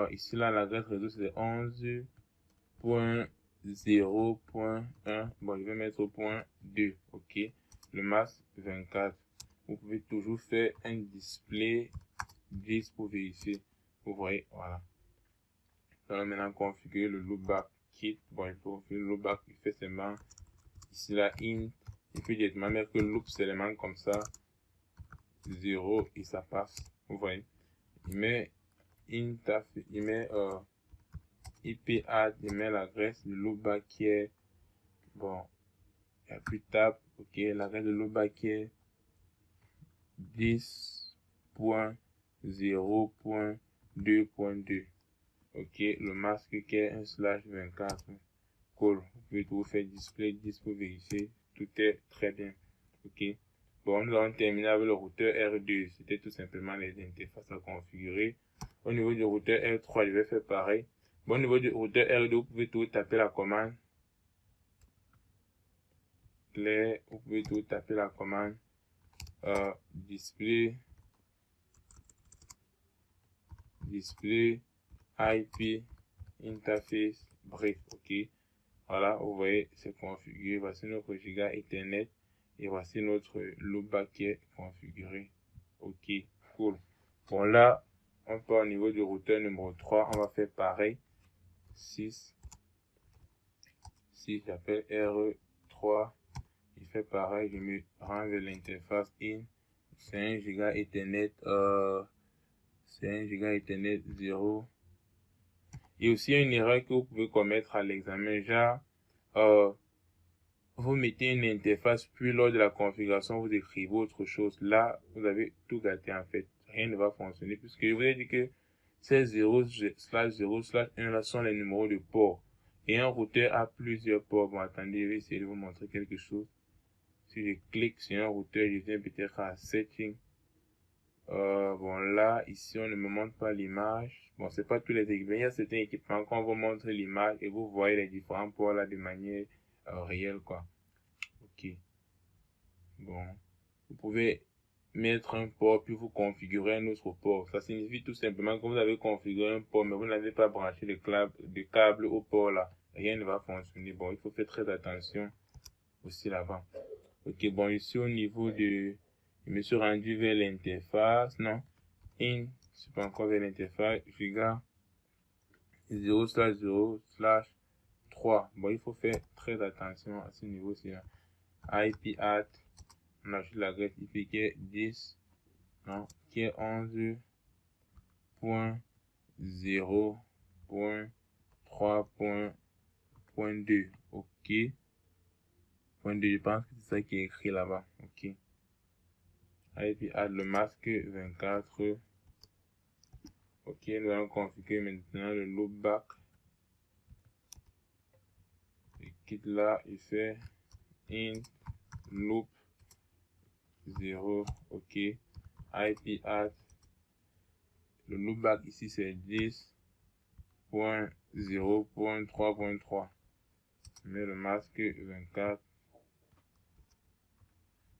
ici là, l'adresse réseau c'est 11.0.1. Bon, je vais mettre au point 2. Ok. Le masque 24. Vous pouvez toujours faire un display 10 pour vérifier. Vous voyez, voilà. Nous allons maintenant configurer le loopback kit. Bon, il faut configurer le loopback, il fait seulement ici là, int. Il peut directement mettre le loop seulement comme ça, 0 et ça passe. Vous voyez. Il met int, il met IP add, il met l'adresse du loopback qui est, bon, il n'y a plus de tab, ok, l'adresse de loopback qui est 10.0.2.2, ok, le masque qui est 1/24, cool, vous pouvez tout faire display 10 pour vérifier, tout est très bien, ok. Bon, nous allons terminer avec le routeur R2, c'était tout simplement les interfaces à configurer. Au niveau du routeur R3, je vais faire pareil. Bon, au niveau du routeur R2, vous pouvez tout taper la commande. Claire, vous pouvez tout taper la commande display IP interface brief, ok. Voilà, vous voyez, c'est configuré. Voici notre Giga Ethernet et voici notre loopback qui est configuré. Ok, cool. Bon, là, on part au niveau du routeur numéro 3. On va faire pareil. 6, j'appelle R3. Il fait pareil, je me rends vers l'interface in. C'est un Giga Ethernet, c'est un Giga Ethernet 0. Et aussi une erreur que vous pouvez commettre à l'examen, genre, vous mettez une interface, puis lors de la configuration, vous écrivez autre chose. Là, vous avez tout gâté en fait. Rien ne va fonctionner, puisque je vous ai dit que ces 0/0/1 là sont les numéros de port. Et un routeur a plusieurs ports. Bon, attendez, je vais essayer de vous montrer quelque chose. Si je clique sur un routeur, je viens peut-être à Setting. Bon, là, ici, on ne me montre pas l'image. Bon, c'est pas tous les équipements. Il y a certains équipements qu'on vous montre l'image et vous voyez les différents ports là de manière réelle, quoi. Ok. Bon. Vous pouvez mettre un port puis vous configurer un autre port. Ça signifie tout simplement que vous avez configuré un port, mais vous n'avez pas branché le câble au port là. Rien ne va fonctionner. Bon, il faut faire très attention aussi là-bas. Ok, bon, ici au niveau de, je me suis rendu vers l'interface, non, je suis pas encore vers l'interface, Giga 0/0/3. Bon, il faut faire très attention à ce niveau-ci. IP add, on ajoute l'adresse IP qui est 10, non, qui est 11.0.1, 0.3.2. OK. Point 2, je pense que c'est ça qui est écrit là-bas. OK. Et puis add le masque 24. OK, nous allons configurer maintenant le loopback. Et quitte là, il fait int loop 0. OK. IP add. Le loopback ici c'est 10.0.3.3. Je mets le masque 24.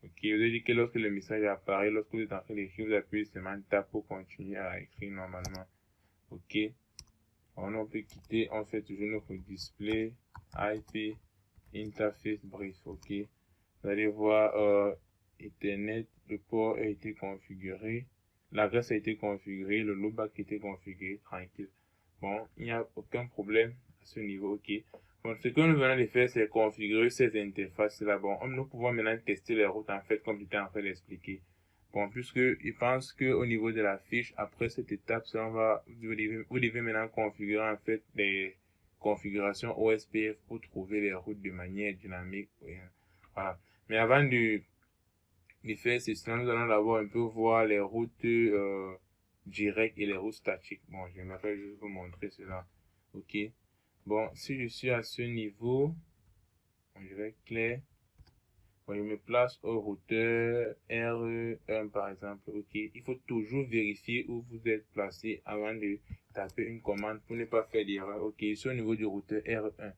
OK, vous avez dit que lorsque le message apparaît, lorsque vous êtes en train d'écrire, vous appuyez seulement Tab pour continuer à écrire normalement. OK. On peut quitter, on fait toujours notre display IP interface brief. OK. Vous allez voir Ethernet, le port a été configuré, l'adresse a été configurée, le loopback a été configuré, tranquille. Bon, il n'y a aucun problème à ce niveau. OK. Bon, ce que nous venons de faire, c'est configurer ces interfaces-là. Bon, nous pouvons maintenant tester les routes, en fait, comme j'étais en train d'expliquer. Bon, puisque je pense que au niveau de la fiche, après cette étape, vous devez maintenant configurer, en fait, les configurations OSPF pour trouver les routes de manière dynamique. Voilà. Mais avant de faire ceci, nous allons d'abord un peu voir les routes directes et les routes statiques. Bon, j'aimerais juste vous montrer cela. OK. Bon, si je suis à ce niveau, je vais clair. Bon, je me place au routeur R1 par exemple. OK. Il faut toujours vérifier où vous êtes placé avant de taper une commande pour ne pas faire d'erreur. OK. Je suis au niveau du routeur R1.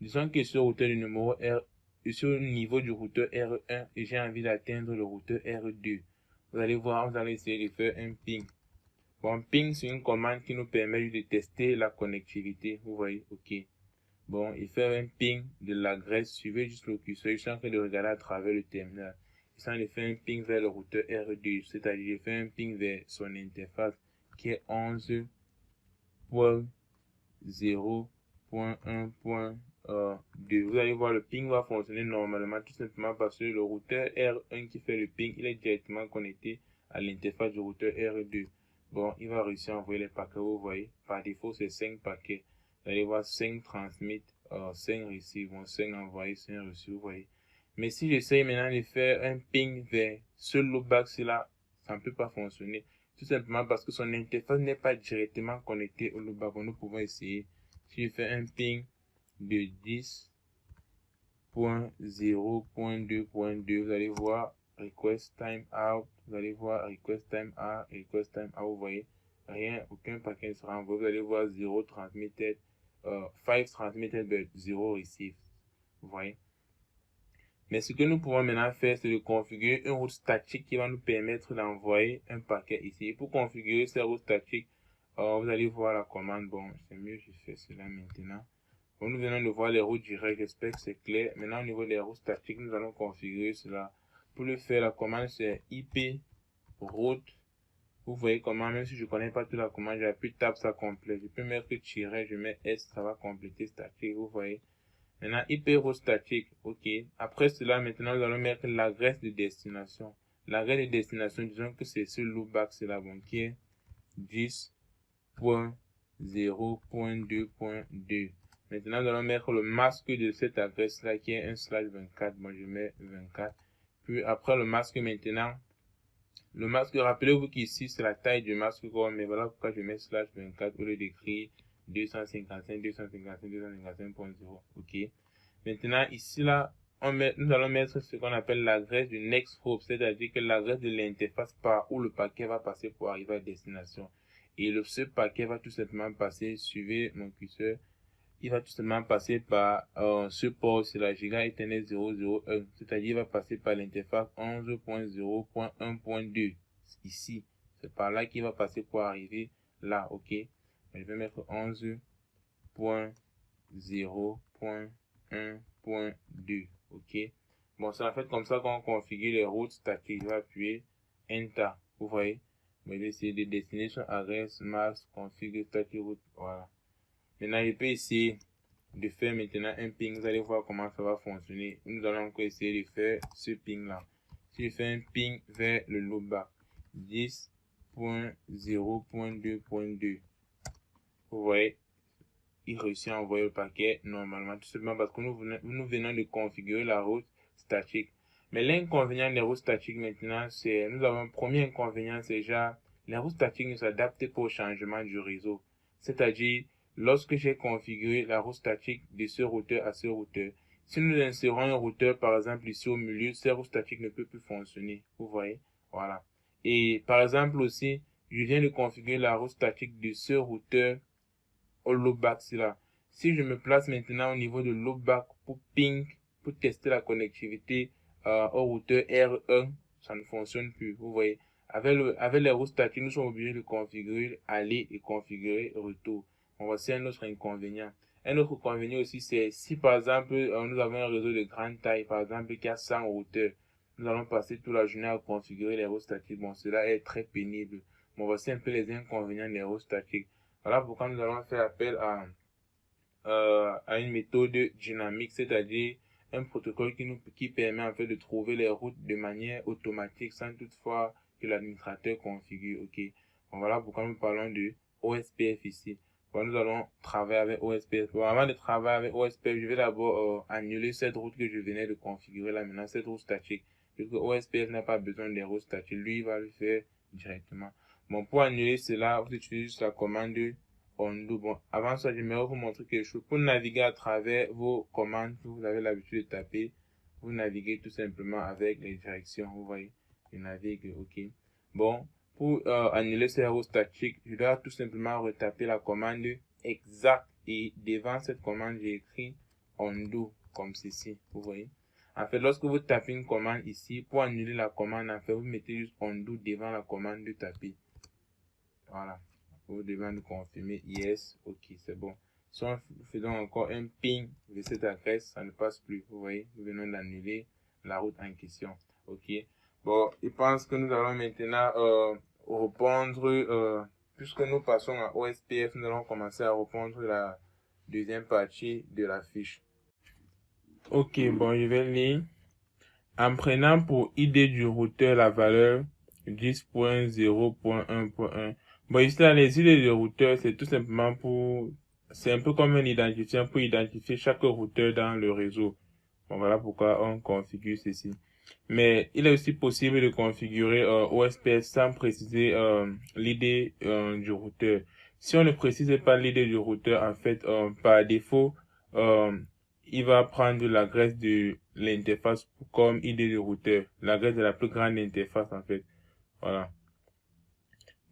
Disons que ce routeur du numéro R, je suis au niveau du routeur R1 et j'ai envie d'atteindre le routeur R2. Vous allez voir, vous allez essayer de faire un ping. Bon, ping, c'est une commande qui nous permet de tester la connectivité. Vous voyez, OK. Bon, il fait un ping de l'adresse. Suivez juste le curseur. Je suis en train de regarder à travers le terminal. Il fait un ping vers le routeur R2. C'est-à-dire, il fait un ping vers son interface qui est 11.0.1.2. Vous allez voir, le ping va fonctionner normalement tout simplement parce que le routeur R1 qui fait le ping, il est directement connecté à l'interface du routeur R2. Bon, il va réussir à envoyer les paquets, vous voyez. Par défaut, c'est 5 paquets. Vous allez voir 5 transmit, 5 receive, 5 envoyés, 5 reçus, vous voyez. Mais si j'essaye maintenant de faire un ping vers ce loopback, là, ça ne peut pas fonctionner. Tout simplement parce que son interface n'est pas directement connectée au loopback. Nous pouvons essayer. Si je fais un ping de 10.0.2.2, vous allez voir request time out, vous allez voir request time out, vous voyez, rien, aucun paquet ne sera envoyé. Vous allez voir 0 transmitted, 5 transmitted but 0 received, vous voyez. Mais ce que nous pouvons maintenant faire, c'est de configurer une route statique qui va nous permettre d'envoyer un paquet ici. Et pour configurer cette route statique, vous allez voir la commande. Bon, c'est mieux, je fais cela maintenant. Bon, nous venons de voir les routes directes, j'espère que c'est clair. Maintenant, au niveau des routes statiques, nous allons configurer cela. Pour le faire, la commande c'est IP route. Vous voyez comment, même si je ne connais pas toute la commande, j'appuie Tab, ça complète. Je peux mettre tiret, je mets S, ça va compléter statique, vous voyez. Maintenant, IP route statique, OK. Après cela, maintenant, nous allons mettre l'adresse de destination. L'adresse de destination, disons que c'est ce loopback, c'est la banque qui est 10.0.2.2. Maintenant, nous allons mettre le masque de cette adresse-là qui est un /24. Moi, je mets 24. Puis après le masque maintenant, le masque, rappelez-vous qu'ici, c'est la taille du masque, mais voilà pourquoi je mets /24 au lieu d'écrire 255.255.0. OK. Maintenant, ici, là, nous allons mettre ce qu'on appelle l'adresse du next hop, c'est-à-dire que l'adresse de l'interface par où le paquet va passer pour arriver à destination. Et ce paquet va tout simplement passer, suivez mon curseur, il va tout simplement passer par ce port, c'est la Giga Ethernet 001, c'est-à-dire il va passer par l'interface 11.0.1.2. Ici, c'est par là qu'il va passer pour arriver là, OK. Je vais mettre 11.0.1.2, OK. Bon, c'est en fait comme ça qu'on configure les routes statiques. Je vais appuyer Enter, vous voyez. Je vais essayer de destination address mask configure static route, voilà. Maintenant, je peux essayer de faire maintenant un ping. Vous allez voir comment ça va fonctionner. Nous allons encore essayer de faire ce ping là. Si je fais un ping vers le loopback 10.0.2.2, Vous voyez, il réussit à envoyer le paquet normalement, tout simplement parce que nous venons de configurer la route statique. Mais l'inconvénient des routes statiques maintenant, c'est, nous avons un premier inconvénient, c'est déjà, les routes statiques ne s'adaptent pas au changement du réseau. C'est-à-dire, lorsque j'ai configuré la route statique de ce routeur à ce routeur, si nous insérons un routeur, par exemple, ici au milieu, cette route statique ne peut plus fonctionner. Vous voyez? Voilà. Et par exemple aussi, je viens de configurer la route statique de ce routeur au loopback là. Si je me place maintenant au niveau de loopback pour ping, pour tester la connectivité au routeur R1, ça ne fonctionne plus. Vous voyez, avec les routes statiques, nous sommes obligés de configurer aller et configurer retour. On va c'est un autre inconvénient. Un autre inconvénient aussi, c'est si par exemple nous avons un réseau de grande taille, par exemple qui a 100 routeurs, nous allons passer toute la journée à configurer les routes statiques. Bon, cela est très pénible. Bon, voici un peu les inconvénients des routes statiques. Voilà pourquoi nous allons faire appel à une méthode dynamique, c'est-à-dire un protocole qui permet en fait de trouver les routes de manière automatique sans toutefois que l'administrateur configure. Ok. Bon, voilà pourquoi nous parlons de OSPF ici. Bon, nous allons travailler avec OSPF. Bon, avant de travailler avec OSPF, je vais d'abord annuler cette route que je venais de configurer là maintenant, cette route statique. Puisque OSPF n'a pas besoin des routes statiques, lui il va le faire directement. Bon, pour annuler cela, vous utilisez juste la commande undo. Bon, avant ça, j'aimerais vous montrer quelque chose. Pour naviguer à travers vos commandes que vous avez l'habitude de taper, vous naviguez tout simplement avec les directions. Vous voyez, je navigue, ok. Bon, pour annuler ces routes statiques, je dois tout simplement retaper la commande exact et devant cette commande, j'ai écrit undo comme ceci. Vous voyez. En fait, lorsque vous tapez une commande ici, pour annuler la commande, en fait, vous mettez juste undo devant la commande de taper. Voilà. Vous devez nous confirmer yes, ok, c'est bon. Si on faisons encore un ping de cette adresse, ça ne passe plus. Vous voyez, nous venons d'annuler la route en question. Ok. Bon, je pense que nous allons maintenant répondre, puisque nous passons à OSPF, nous allons commencer à répondre la deuxième partie de la fiche. Ok, bon, je vais lire. En prenant pour ID du routeur la valeur 10.0.1.1. Bon, ici, là, les idées de routeur, c'est tout simplement c'est un peu comme un identifiant pour identifier chaque routeur dans le réseau. Bon, voilà pourquoi on configure ceci. Mais il est aussi possible de configurer OSPF sans préciser l'idée du routeur. Si on ne précise pas l'idée du routeur, en fait, par défaut, il va prendre l'adresse de l'interface comme idée du routeur. L'adresse de la plus grande interface, en fait. Voilà.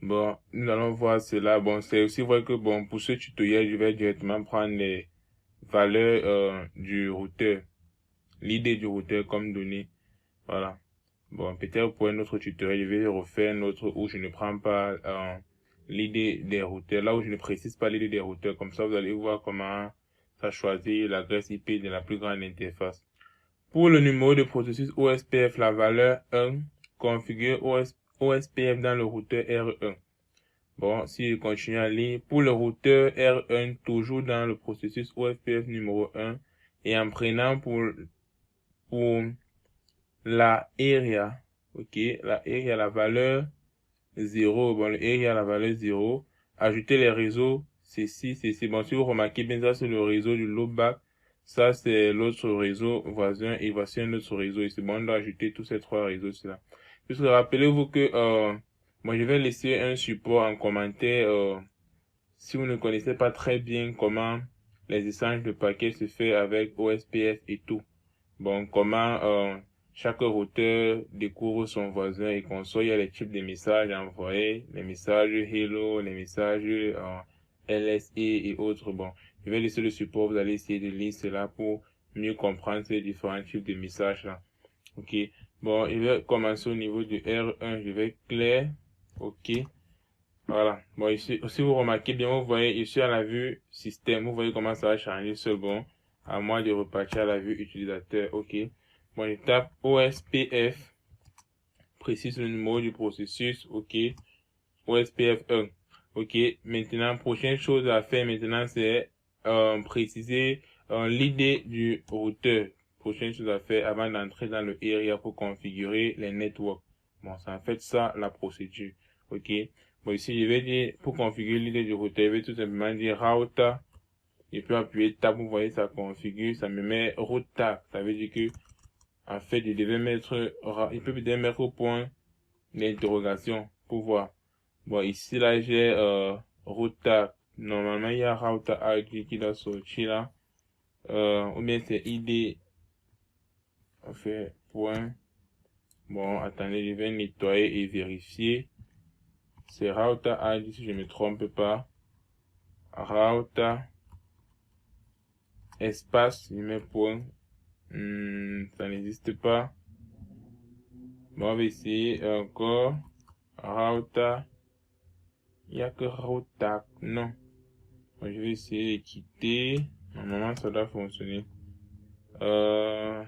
Bon, nous allons voir cela. Bon, c'est aussi vrai que, bon, pour ce tutoriel, je vais directement prendre les valeurs du routeur. L'idée du routeur comme donnée. Voilà. Bon, peut-être pour un autre tutoriel, je vais refaire un autre où je ne prends pas l'idée des routeurs. Là où je ne précise pas l'idée des routeurs. Comme ça, vous allez voir comment ça choisit l'adresse IP de la plus grande interface. Pour le numéro de processus OSPF, la valeur 1 configure OSPF dans le routeur R1. Bon, si je continue à lire, pour le routeur R1, toujours dans le processus OSPF numéro 1, et en prenant pour la area, ok, la area, la valeur 0, bon, le area, la valeur 0, ajouter les réseaux, ceci, bon, si vous remarquez bien, ça c'est le réseau du loopback, ça c'est l'autre réseau voisin, et voici un autre réseau, et c'est bon, on doit ajouter tous ces trois réseaux, là. Puisque rappelez-vous que, moi je vais laisser un support en commentaire, si vous ne connaissez pas très bien comment les échanges de paquets se fait avec OSPF et tout. Bon, comment, chaque routeur découvre son voisin et console, il y a les types de messages envoyés, les messages hello, les messages LSE et autres. Bon, je vais laisser le support, vous allez essayer de lire cela pour mieux comprendre ces différents types de messages là. Ok, bon, je vais commencer au niveau du R1, je vais clair, ok. Voilà, bon ici, si vous remarquez bien, vous voyez ici à la vue système, vous voyez comment ça va changer, c'est bon. À moi de repartir à la vue utilisateur, ok. Bon, je tape OSPF, précise le numéro du processus, ok. OSPF 1, ok. Maintenant, prochaine chose à faire maintenant, c'est préciser l'idée du routeur. Prochaine chose à faire avant d'entrer dans le area pour configurer les networks. Bon, c'est en fait ça la procédure, ok. Bon, ici, je vais dire, pour configurer l'idée du routeur, je vais tout simplement dire router. Et puis appuyer tab, vous voyez, ça configure, ça me met router. Ça veut dire que, en fait, je devais mettre, il peut peut-être mettre au point l'interrogation pour voir. Bon, ici, là, j'ai, router. Normalement, il y a router ID qui doit sortir là. Ou bien c'est ID. On fait point. Bon, attendez, je vais nettoyer et vérifier. C'est router ID si je ne me trompe pas. Router. Espace, je mets point. Ça n'existe pas. Bon, on va essayer encore. Router. Il n'y a que router. Non. Bon, je vais essayer de quitter. Normalement, ça doit fonctionner. Je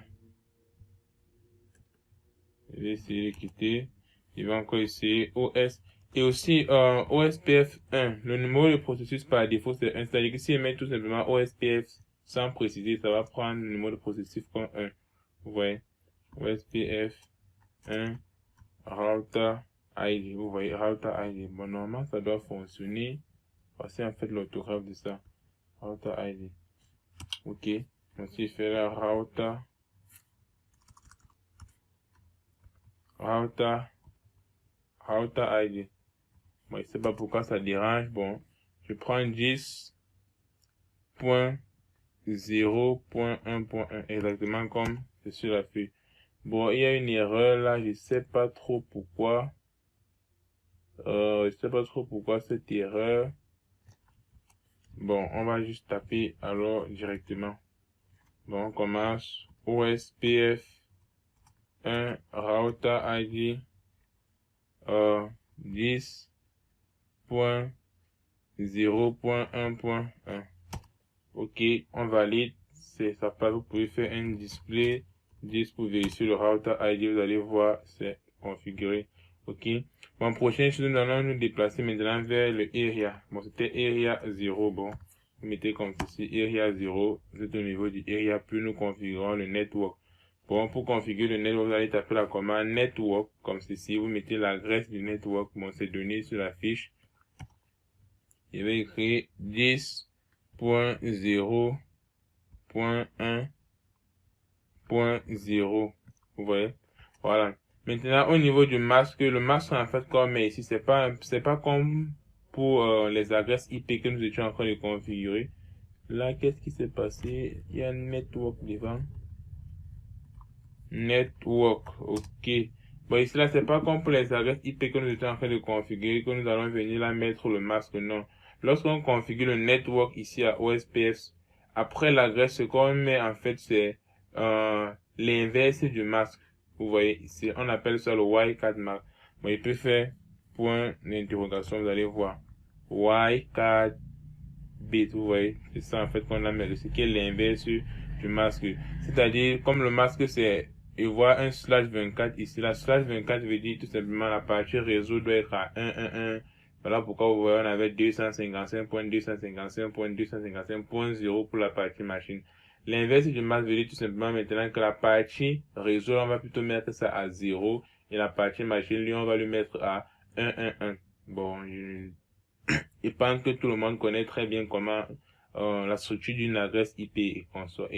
vais essayer de quitter. Je vais encore essayer OS. Et aussi, OSPF 1. Le numéro de processus par défaut, c'est 1. C'est-à-dire que si je mets tout simplement OSPF sans préciser, ça va prendre le numéro de processus comme 1. Vous voyez? OSPF 1. Router ID. Vous voyez, router ID. Bon, normalement, ça doit fonctionner. Voici en fait l'autographe de ça. Router ID. Ok. Donc, si je fais la router ID. Bon, je sais pas pourquoi ça dérange. Bon, je prends 10.0.1.1 exactement comme c'est sur la feuille. Bon, il y a une erreur là, je sais pas trop pourquoi. Je sais pas trop pourquoi cette erreur. Bon, on va juste taper alors directement. Bon, on commence. OSPF 1 router ID 10.0.1.1. Ok, on valide. C'est ça passe. Vous pouvez faire un display 10 pour vérifier le router ID. Vous allez voir, c'est configuré. Ok. Bon, prochaine chose, nous allons nous déplacer maintenant vers le area. Bon, c'était area 0. Bon, vous mettez comme ceci, area 0. Vous êtes au niveau du area, puis nous configurons le network. Bon, pour configurer le network, vous allez taper la commande network, comme ceci. Vous mettez l'adresse du network. Bon, c'est donné sur la fiche. Je vais écrire 10.0.1.0. Vous voyez? Voilà. Maintenant, au niveau du masque, le masque en fait comme ici, c'est pas comme pour les adresses IP que nous étions en train de configurer. Là, qu'est-ce qui s'est passé? Il y a un network devant. Network, ok. Bon, ici là, c'est pas comme pour les adresses IP que nous étions en train de configurer que nous allons venir là mettre le masque, non. Lorsqu'on configure le network ici à OSPF, après l'adresse, ce qu'on met en fait, c'est l'inverse du masque. Vous voyez ici, on appelle ça le Y4 mask. Bon, il peut faire point d'interrogation, vous allez voir. Y4 bit, vous voyez. C'est ça en fait qu'on a mis, ce qui est l'inverse du masque. C'est-à-dire, comme le masque c'est, il voit un /24 ici. La /24 veut dire tout simplement la partie réseau doit être à 111. Voilà pourquoi vous voyez on avait 255.255.255.0 pour la partie machine. L'inverse du masque veut dire tout simplement maintenant que la partie réseau, on va plutôt mettre ça à 0 et la partie machine, lui, on va lui mettre à 111. Bon, je pense que tout le monde connaît très bien comment la structure d'une adresse IP et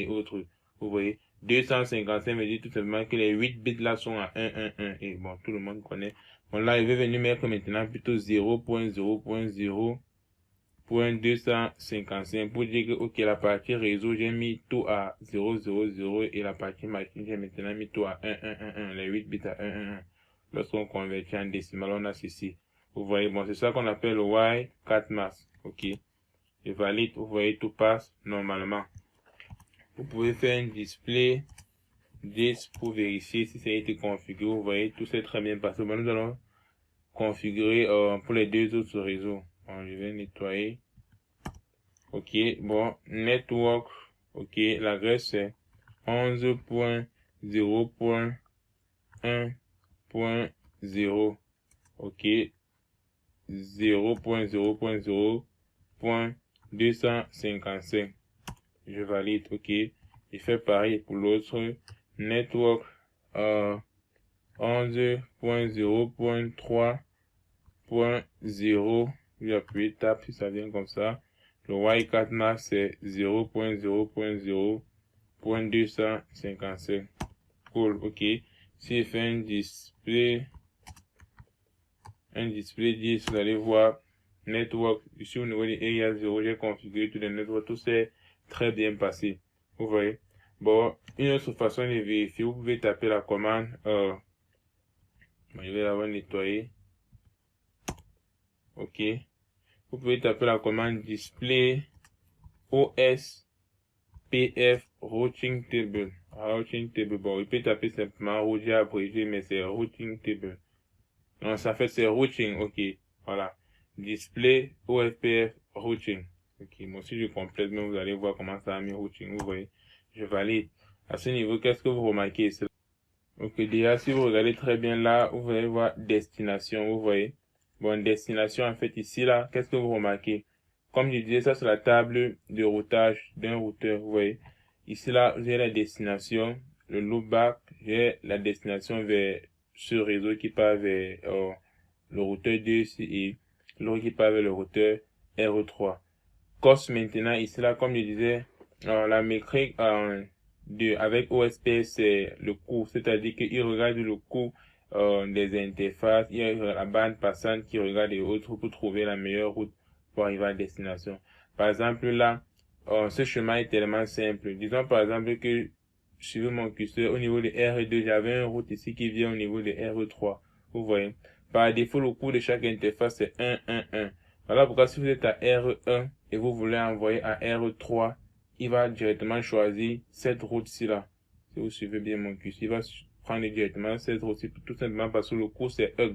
autres. Vous voyez, 255 veut dire tout simplement que les 8 bits là sont à 111 et bon, tout le monde connaît. Bon là, il veut venir mettre maintenant plutôt 0.0.0.255 pour dire que ok, la partie réseau, j'ai mis tout à 000 et la partie machine, j'ai maintenant mis tout à 1111, les 8 bits à 111. Lorsqu'on convertit en décimal, on a ceci. Vous voyez, bon, c'est ça qu'on appelle le Y4 mask. Ok. Je valide, vous voyez, tout passe normalement. Vous pouvez faire un display 10 pour vérifier si ça a été configuré. Vous voyez, tout s'est très bien passé. Bon, nous allons configurer pour les deux autres réseaux. Bon, je vais nettoyer. Ok, bon, network. Ok, l'adresse c'est 11.0.1.0. Ok, 0.0.0.255. Je valide, ok. Je fais pareil pour l'autre. Network 11.0.3.1. 0.0, je vais appuyer Tab si ça vient comme ça. Le Y4 max c'est 0.0.0.255. Cool, ok. Si je fais un display 10, vous allez voir network ici au niveau de area 0, j'ai configuré tous les networks, tout s'est très bien passé. Vous voyez. Bon, une autre façon de vérifier, vous pouvez taper la commande. Je vais l'avoir nettoyé. Ok. Vous pouvez taper la commande display OSPF routing table. Routing table. Bon, vous pouvez taper simplement routing abrégé, mais c'est routing table. Non, ça fait c'est routing. Ok. Voilà. Display OSPF routing. Ok. Moi aussi je complète, mais vous allez voir comment ça a mis routing. Vous voyez. Je valide. À ce niveau, qu'est-ce que vous remarquez? Ok, déjà, si vous regardez très bien là, vous allez voir destination, vous voyez. Bon, destination, en fait, ici, là, qu'est-ce que vous remarquez? Comme je disais, ça, c'est la table de routage d'un routeur, vous voyez. Ici, là, j'ai la destination, le loopback, j'ai la destination vers ce réseau qui part vers le routeur 2 et l'autre qui part vers le routeur RE3. Cost maintenant, ici, là, comme je disais, la métrique, avec OSPF, c'est le coût, c'est-à-dire qu'il regarde le coût des interfaces, il y a la bande passante qui regarde les autres pour trouver la meilleure route pour arriver à destination. Par exemple, là, ce chemin est tellement simple. Disons par exemple que je suis mon curseur au niveau de RE2, j'avais une route ici qui vient au niveau de RE3. Vous voyez. Par défaut, le coût de chaque interface, c'est 1, 1, 1. Voilà pourquoi si vous êtes à RE1 et vous voulez envoyer à RE3, il va directement choisir cette route-ci là. Si vous suivez bien mon curseur, il va prendre directement cette route-ci, tout simplement parce que le coût c'est 1.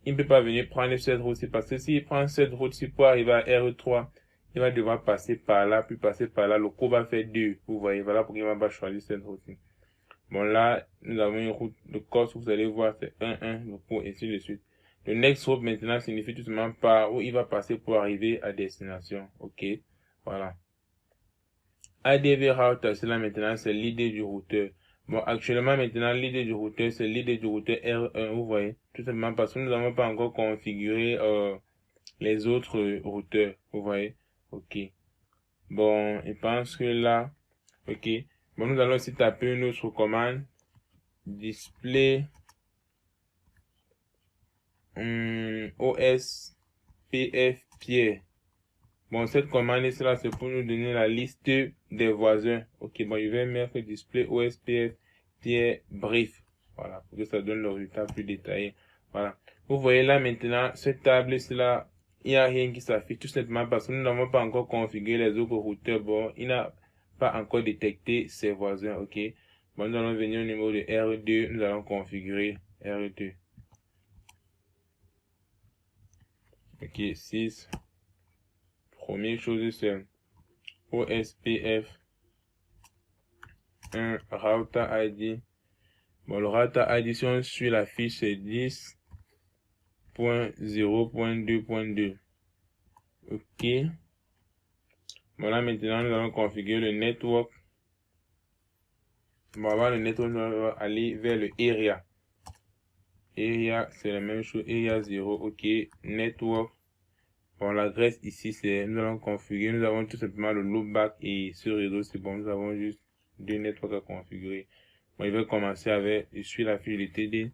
Il ne peut pas venir prendre cette route-ci parce que s'il prend cette route-ci pour arriver à RE3, il va devoir passer par là, puis passer par là. Le coût va faire 2. Vous voyez, voilà pourquoi il va pas choisir cette route-ci. Bon, là, nous avons une route de cost, vous allez voir, c'est 1, 1, le coût, et ainsi de suite. Le next route maintenant signifie tout simplement par où il va passer pour arriver à destination. Ok, voilà. ADV router, c'est là maintenant, c'est l'idée du routeur. Bon, actuellement maintenant, l'idée du routeur, c'est l'idée du routeur R1, vous voyez. Tout simplement parce que nous n'avons pas encore configuré les autres routeurs, vous voyez. Ok. Bon, je pense que là, ok. Bon, nous allons aussi taper une autre commande. Display OSPF Pierre. Bon, cette commande ici là, c'est pour nous donner la liste des voisins. Ok, bon, je vais mettre display OSPF Pierre brief. Voilà, pour que ça donne le résultat plus détaillé. Voilà. Vous voyez là maintenant, cette table ici là, il n'y a rien qui s'affiche tout simplement parce que nous n'avons pas encore configuré les autres routeurs. Bon, il n'a pas encore détecté ses voisins. Ok. Bon, nous allons venir au niveau de R2, nous allons configurer R2. Ok, 6. Première chose, c'est OSPF 1 router ID. Bon, le router ID, si on suit la fiche, c'est 10.0.2.2. Ok. Bon, là, maintenant, nous allons configurer le network. Bon, avant le network, nous allons aller vers le area. Area, c'est la même chose. Area 0. Ok. Network. Bon, l'adresse ici, c'est, nous allons configurer, nous avons tout simplement le loopback et ce réseau, c'est bon, nous avons juste 2 networks à configurer. Bon, je vais commencer avec, je suis la fiche de TD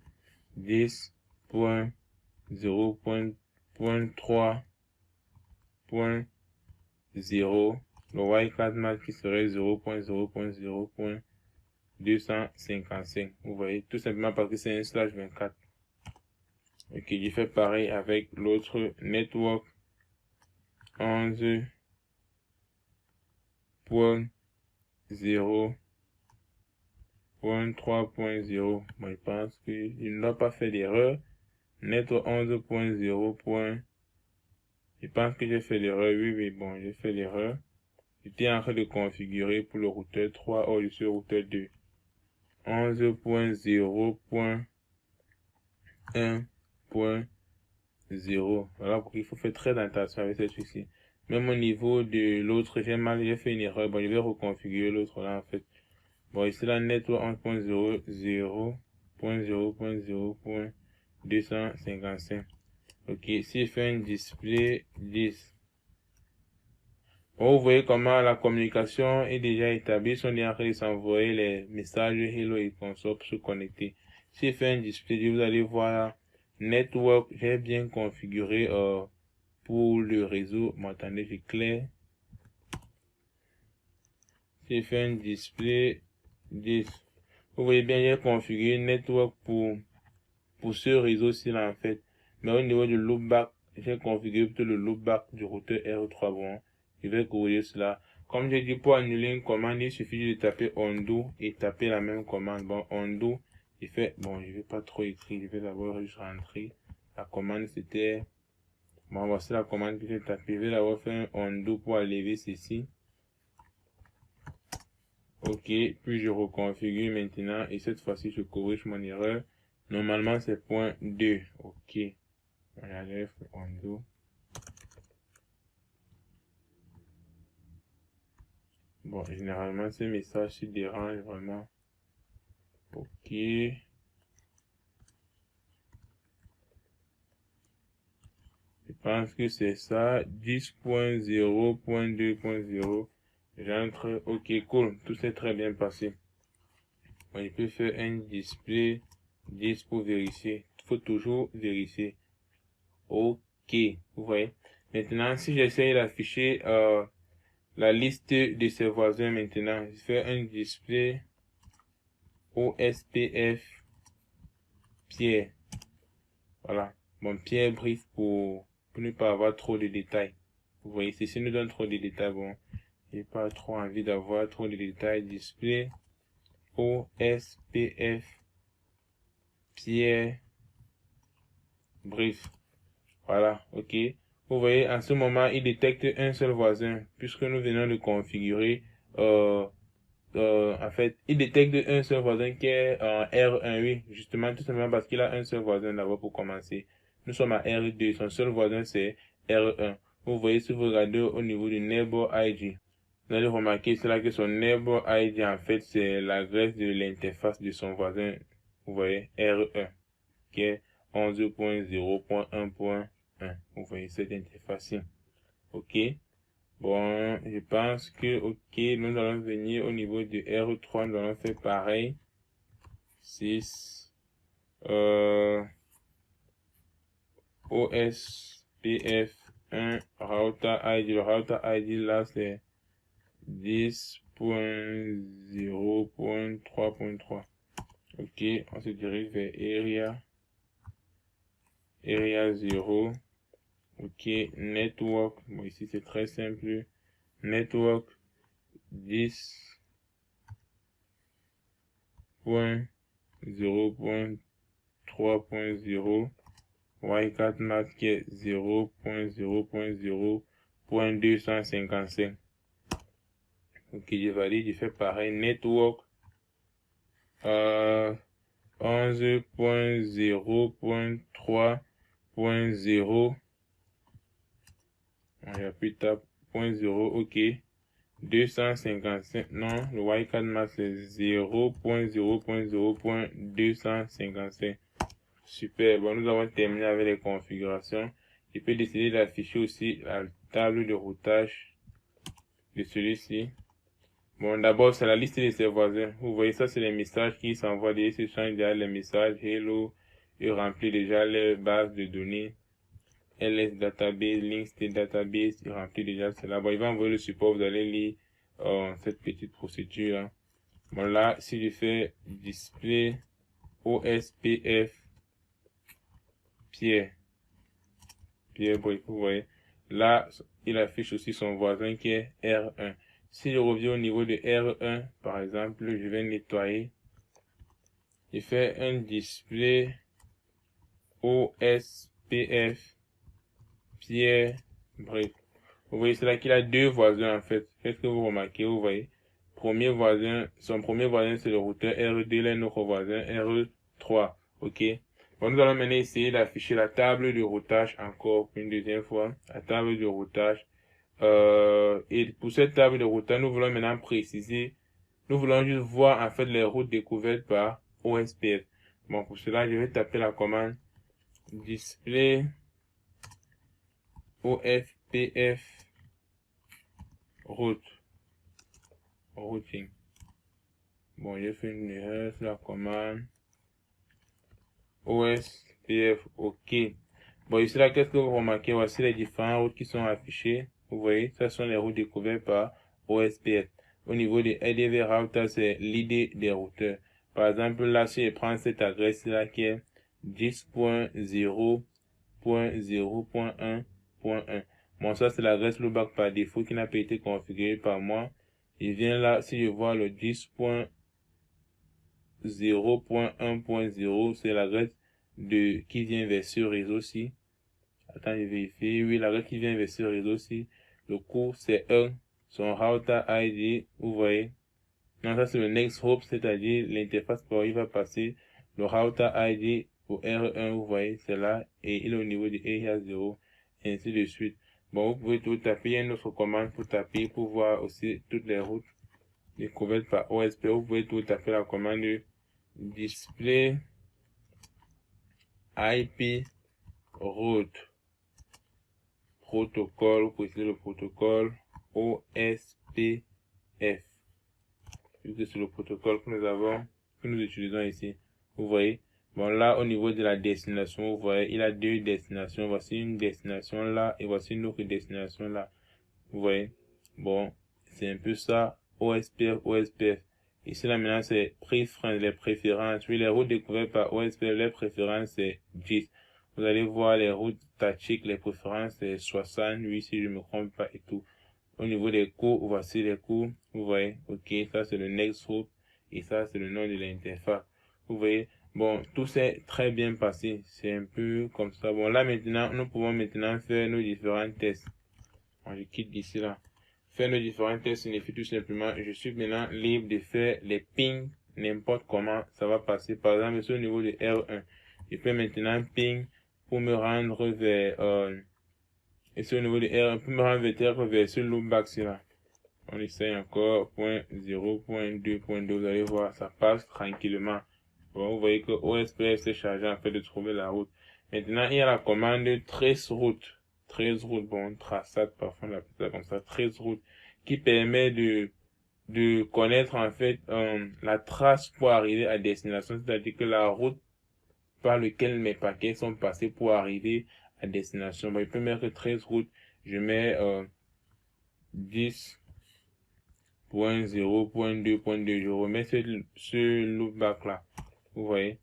10.0.3.0, le Y4 max qui serait 0.0.0.255. Vous voyez, tout simplement parce que c'est un /24. Ok, je fais pareil avec l'autre network 11.0.3.0. Bon, je pense qu'il n'a pas fait d'erreur. Network 11.0. Je pense que j'ai fait l'erreur. Oui, bon, j'ai fait l'erreur. J'étais en train de configurer pour le routeur 3. Oh, je suis au routeur 2. 11.0.1.0. Voilà pourquoi il faut faire très attention avec cette chose-ci. Même au niveau de l'autre, j'ai fait une erreur. Bon, je vais reconfigurer l'autre là en fait. Bon, ici la network 11.0.0.0.255. Ok, si je fais un display 10. Bon, vous voyez comment la communication est déjà établie. Ils sont déjà en train de s'envoyer les messages Hello et console pour se connecter. Si je fais un display, vous allez voir Network, j'ai bien configuré pour le réseau. Bon, attendez, j'éclaire. Si je fais un display 10, vous voyez bien, j'ai configuré Network pour ce réseau-ci là en fait. Mais au niveau du loopback, j'ai configuré plutôt le loopback du routeur R3. Bon, je vais corriger cela. Comme j'ai dit, pour annuler une commande, il suffit de taper undo et taper la même commande. Bon, undo, il fait, bon, je vais pas trop écrire, je vais d'abord juste rentrer. La commande c'était, bon, voici la commande que j'ai tapée. Je vais d'abord faire un undo pour enlever ceci. Ok, puis je reconfigure maintenant et cette fois-ci je corrige mon erreur. Normalement c'est point 2. Ok. J'enlève undo. Bon, généralement ces messages se dérangent vraiment. Ok. Je pense que c'est ça. 10.0.2.0. J'entre. Ok, cool. Tout s'est très bien passé. Bon, je peux faire un display 10 pour vérifier. Il faut toujours vérifier. Ok. Vous voyez. Maintenant, si j'essaye d'afficher la liste de ses voisins maintenant, je fais un display OSPF Pierre. Voilà. Bon, Pierre brief pour ne pas avoir trop de détails. Vous voyez, ceci nous donne trop de détails. Bon, j'ai pas trop envie d'avoir trop de détails. Display OSPF Pierre brief. Voilà, ok. Vous voyez, en ce moment, il détecte un seul voisin, puisque nous venons de configurer, en fait, il détecte un seul voisin qui est en R1, oui, justement, tout simplement parce qu'il a un seul voisin d'abord pour commencer. Nous sommes à R2, son seul voisin c'est R1. Vous voyez, si vous regardez au niveau du Neighbor ID, vous allez remarquer cela que son Neighbor ID, en fait, c'est l'adresse de l'interface de son voisin, vous voyez, R1, qui est 11.0.1.1. Vous voyez cette interface. Ok. Bon, je pense que, ok, nous allons venir au niveau de R3, nous allons faire pareil. 6, OSPF1, router ID. Le router ID là, c'est 10.0.3.3. Ok, on se dirige vers Area 0. Ok, network, bon ici c'est très simple, network 10.0.3.0, Y4 mask qui est 0.0.0.255. Ok, je valide, je fais pareil, network 11.0.3.0. J'appuie tab, 0, ok. 255, non, le Y4 max c'est 0.0.0.255. Super, bon, nous avons terminé avec les configurations. Je peux décider d'afficher aussi la table de routage de celui-ci. Bon, d'abord, c'est la liste de ses voisins. Vous voyez, ça, c'est les messages qui s'envoient. Il se change déjà les messages. Hello, il remplit déjà les bases de données. LS database, links de database, il remplit déjà cela. Bon, il va envoyer le support, vous allez lire cette petite procédure. Hein. Bon, là, si je fais display OSPF Pierre, bref, vous voyez, là, il affiche aussi son voisin qui est R1. Si je reviens au niveau de R1, par exemple, je vais nettoyer. Je fais un display OSPF Pierre, bref. Vous voyez, c'est là qu'il a deux voisins en fait. Qu'est-ce que vous remarquez? Vous voyez, premier voisin, son premier voisin c'est le routeur R2, là notre voisin R3. Ok. Bon, nous allons maintenant essayer d'afficher la table de routage encore une deuxième fois. La table de routage. Et pour cette table de routage, nous voulons maintenant préciser. Nous voulons juste voir en fait les routes découvertes par OSPF. Bon, pour cela, je vais taper la commande display OSPF routing. Bon, j'ai fait une erreur sur la commande. OSPF, ok. Bon, ici là, qu'est-ce que vous remarquez? Voici les différentes routes qui sont affichées. Vous voyez, ce sont les routes découvertes par OSPF. Au niveau des LDV routers, c'est l'idée des routeurs. Par exemple, là, si je prends cette adresse-là qui est 10.0.0.1.1. Bon, ça, c'est l'adresse loopback par défaut qui n'a pas été configurée par moi. Il vient là, si je vois le 10.0.1.0, c'est l'adresse qui vient vers ce réseau-ci. Attends, je vérifie. Oui, l'adresse qui vient vers ce réseau-ci. Le cours, c'est 1. Son router ID, vous voyez. Non, ça, c'est le next hop, c'est-à-dire l'interface par où il va passer. Le router ID au R1, vous voyez, c'est là. Et il est au niveau du area 0, et ainsi de suite. Bon, vous pouvez tout taper. Il y a une autre commande pour taper, pour voir aussi toutes les routes découvertes par OSP. Vous pouvez tout taper la commande display IP route protocole, vous pouvez le protocole OSPF, vu que c'est le protocole que nous utilisons ici. Vous voyez, bon là au niveau de la destination, vous voyez, il a deux destinations. Voici une destination là et voici une autre destination là. Vous voyez, bon, c'est un peu ça, OSPF. Ici là maintenant c'est les préférences. Oui, les routes découvertes par OSPF, les préférences c'est 10. Vous allez voir les routes tactiques, les préférences c'est 68 si je ne me trompe pas et tout. Au niveau des cours, voici les cours. Vous voyez, ok, ça c'est le next route et ça c'est le nom de l'interface. Vous voyez, bon, tout s'est très bien passé. C'est un peu comme ça. Bon, là maintenant, nous pouvons maintenant faire nos différents tests. Bon, je quitte d'ici là. Faire nos différents tests signifie tout simplement, je suis maintenant libre de faire les pings n'importe comment ça va passer. Par exemple, sur le niveau de R1, je peux maintenant ping pour me rendre vers, et sur le niveau de R1, pour me rendre vers ce loopback là. On essaye encore, point 0.2.2, vous allez voir, ça passe tranquillement. Bon, vous voyez que OSPF s'est chargé en fait de trouver la route. Maintenant, il y a la commande traceroute. Traceroute, bon, traçade, parfois on l'appelle ça comme ça, traceroute, qui permet de connaître en fait la trace pour arriver à destination, c'est-à-dire que la route par laquelle mes paquets sont passés pour arriver à destination. Bon, je peux mettre traceroute, je mets 10.0.2.2, je remets ce loopback là. Vous voyez,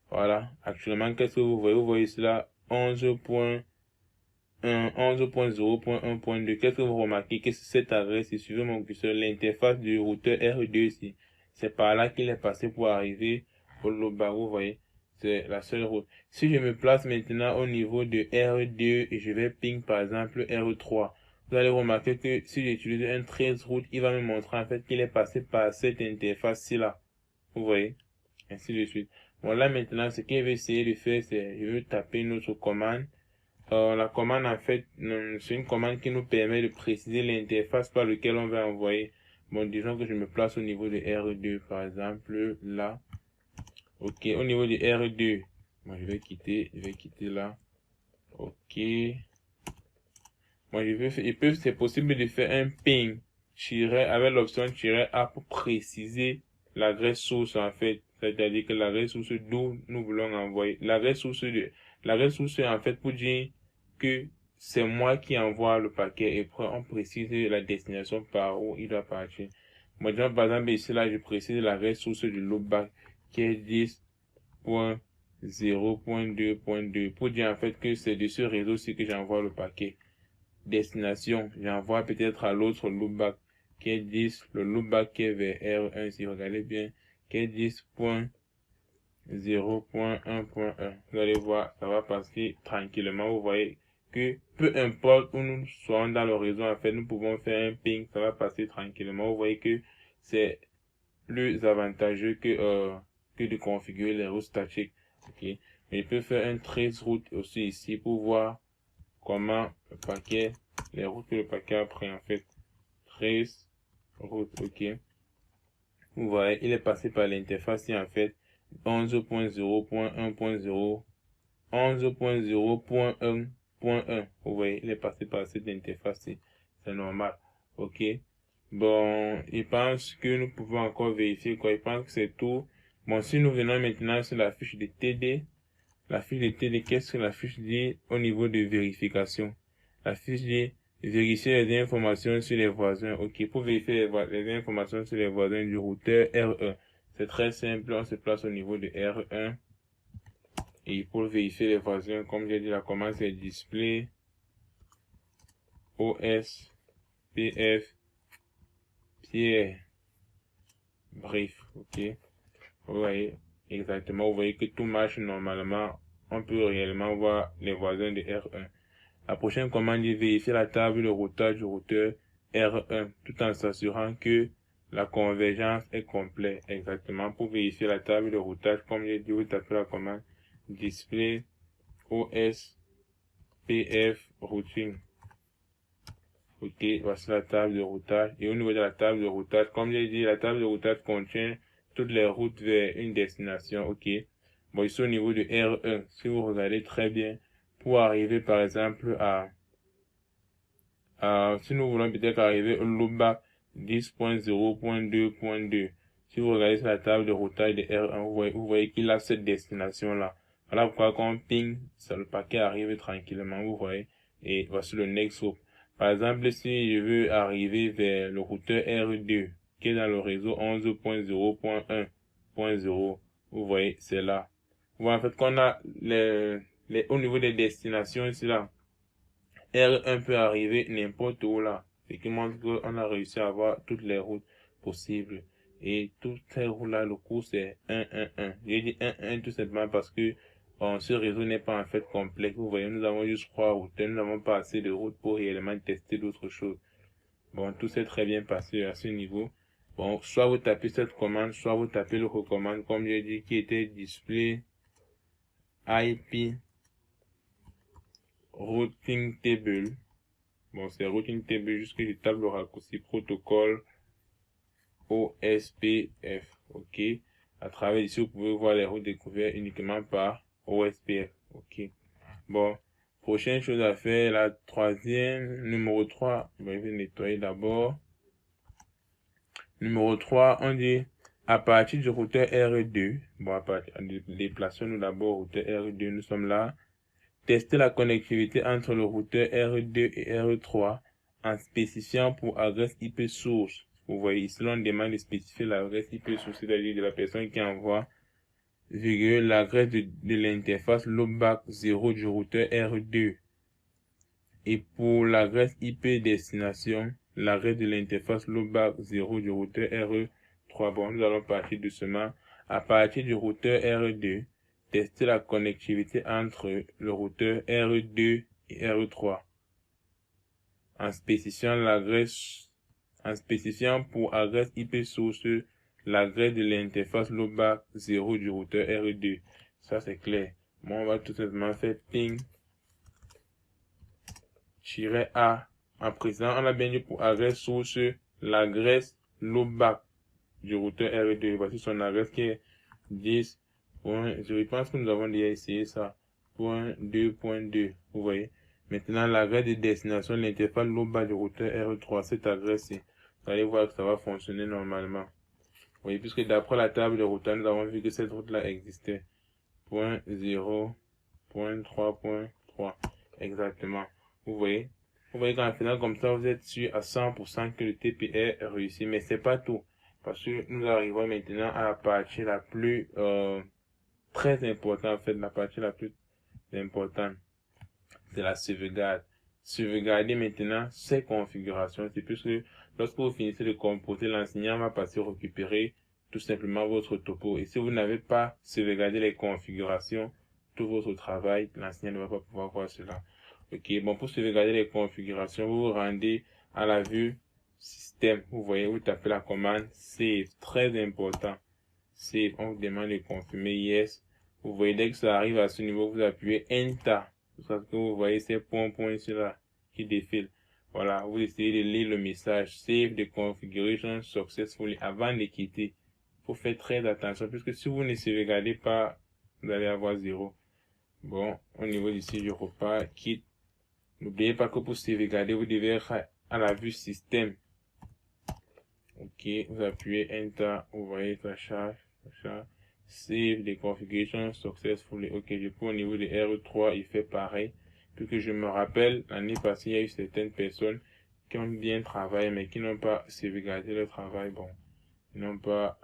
voilà. Actuellement, qu'est-ce que vous voyez? Vous voyez cela 11.0.1.2. Qu'est-ce que vous remarquez? Que cette adresse, suivez mon curseur, l'interface du routeur R2 ici. C'est par là qu'il est passé pour arriver au loopback. Vous voyez, c'est la seule route. Si je me place maintenant au niveau de R2 et je vais ping par exemple R3, vous allez remarquer que si j'utilise un 13 route, il va me montrer en fait qu'il est passé par cette interface-ci là. Vous voyez, ainsi de suite. Bon, là maintenant, ce qu'il veut essayer de faire, c'est je veux taper une autre commande. La commande, en fait, c'est une commande qui nous permet de préciser l'interface par laquelle on va envoyer. Bon, disons que je me place au niveau de R2, par exemple, là. Ok, au niveau de R2, moi je vais quitter là. Ok. Moi, c'est possible de faire un ping avec l'option "-a" pour préciser l'adresse source, en fait. C'est-à-dire que l'adresse source d'où nous voulons envoyer. L'adresse source, en fait, pour dire que c'est moi qui envoie le paquet et on précise la destination par où il doit partir. Moi, par exemple, ici, là, je précise l'adresse source du loopback qui est 10.0.2.2 pour dire en fait que c'est de ce réseau-ci que j'envoie le paquet. Destination, j'envoie peut-être à l'autre loopback qui est 10, le loopback qui est vers R1, si vous regardez bien, qui est 10.0.1.1. Vous allez voir, ça va passer tranquillement. Vous voyez que peu importe où nous soyons dans le réseau, en fait, nous pouvons faire un ping, ça va passer tranquillement. Vous voyez que c'est plus avantageux que de configurer les routes statiques. Ok, mais je peux faire un trace route aussi ici pour voir comment le paquet, les routes que le paquet a pris en fait. Trace route, ok. Vous voyez, il est passé par l'interface en fait 11.0.1.0, 11.0.1 .1. Vous voyez, il est passé par cette interface, c'est normal. Ok. Bon, je pense que nous pouvons encore vérifier quoi. Je pense que c'est tout. Bon, si nous venons maintenant sur la fiche de TD, la fiche de TD, qu'est-ce que la fiche dit au niveau de vérification? La fiche dit vérifier les informations sur les voisins. Ok, pour vérifier les informations sur les voisins du routeur R1, c'est très simple. On se place au niveau de R1. Et pour vérifier les voisins, comme j'ai dit, la commande c'est display OS PF Pierre. Bref, ok. Vous voyez exactement, vous voyez que tout marche normalement. On peut réellement voir les voisins de R1. La prochaine commande est vérifier la table de routage du routeur R1 tout en s'assurant que la convergence est complète. Exactement, pour vérifier la table de routage, comme j'ai dit, vous tapez la commande display OS PF routing. Ok, voici la table de routage. Et au niveau de la table de routage, comme j'ai dit, la table de routage contient toutes les routes vers une destination. Ok. Bon, ici au niveau de R1, si vous regardez très bien, pour arriver par exemple si nous voulons peut-être arriver au loopback 10.0.2.2, si vous regardez sur la table de routage de R1, vous voyez qu'il a cette destination-là. Voilà pourquoi quand on ping, le paquet arrive tranquillement, vous voyez. Et voici le next loop. Par exemple, si je veux arriver vers le routeur R2, qui est dans le réseau 11.0.1.0, vous voyez, c'est là. Vous voyez en fait qu'on a au niveau des destinations ici là. R1 peut arriver n'importe où là. Ce qui montre qu'on a réussi à avoir toutes les routes possibles. Et toutes ces routes-là, le coût c'est 111. J'ai dit 111 tout simplement parce que ce réseau n'est pas en fait complexe. Vous voyez, nous avons juste 3 routes. Nous n'avons pas assez de routes pour réellement tester d'autres choses. Bon, tout s'est très bien passé à ce niveau. Bon, soit vous tapez cette commande, soit vous tapez l'autre commande, comme j'ai dit, qui était display IP routing table. Bon, c'est routing table jusque je tape le raccourci protocole OSPF. Ok. À travers ici, vous pouvez voir les routes découvertes uniquement par OSPF. Ok. Bon. Prochaine chose à faire, la troisième, numéro 3. Je vais nettoyer d'abord. Numéro 3, on dit à partir du routeur R2. Bon, à partir, déplaçons-nous d'abord au routeur R2. Nous sommes là. Tester la connectivité entre le routeur R2 et R3 en spécifiant pour adresse IP source. Vous voyez ici, on demande de spécifier l'adresse IP source, c'est-à-dire de la personne qui envoie, l'adresse de l'interface loopback 0 du routeur R2. Et pour l'adresse IP destination, l'adresse de l'interface loopback 0 du routeur R3. Bon, nous allons partir doucement. À partir du routeur R2, tester la connectivité entre le routeur R2 et R3 en spécifiant pour adresse IP source l'adresse de l'interface loopback 0 du routeur R2. Ça c'est clair. Bon, on va tout simplement faire ping -A. En présent, on a bien dit pour adresse source l'adresse loopback du routeur R2. Voici son adresse qui est 10. Je pense que nous avons déjà essayé ça. .2.2. Vous voyez. Maintenant, l'adresse de destination de l'interface loopback du routeur R3, cette adresse-ci. Vous allez voir que ça va fonctionner normalement. Vous voyez, puisque d'après la table de routeur, nous avons vu que cette route-là existait. .0.3.3. Exactement. Vous voyez qu'en final, comme ça, vous êtes sûr à 100% que le TP est réussi. Mais c'est pas tout. Parce que nous arrivons maintenant à la partie la plus très importante, en fait, la partie la plus importante. C'est la sauvegarde. Sauvegarder maintenant ces configurations. C'est puisque lorsque vous finissez de composer, l'enseignant va passer récupérer tout simplement votre topo. Et si vous n'avez pas sauvegardé les configurations, tout votre travail, l'enseignant ne va pas pouvoir voir cela. Ok, bon, pour sauvegarder les configurations, vous vous rendez à la vue système. Vous voyez, vous tapez la commande save. Très important. Save, on vous demande de confirmer yes. Vous voyez, dès que ça arrive à ce niveau, vous appuyez enter. Parce que vous voyez ces points ici là qui défilent. Voilà, vous essayez de lire le message save the configuration successfully avant de quitter. Il faut faire très attention puisque si vous ne sauvegardez pas, vous allez avoir 0. Bon, au niveau d'ici, je repars, quitte. N'oubliez pas que pour sauvegarder, vous devez être à la vue système. Ok, vous appuyez Enter, vous voyez ça charge. Save the configuration successfully. Ok, je prends au niveau de R3, il fait pareil. Puis que je me rappelle, l'année passée, il y a eu certaines personnes qui ont bien travaillé, mais qui n'ont pas sauvegardé leur travail. Bon, ils n'ont pas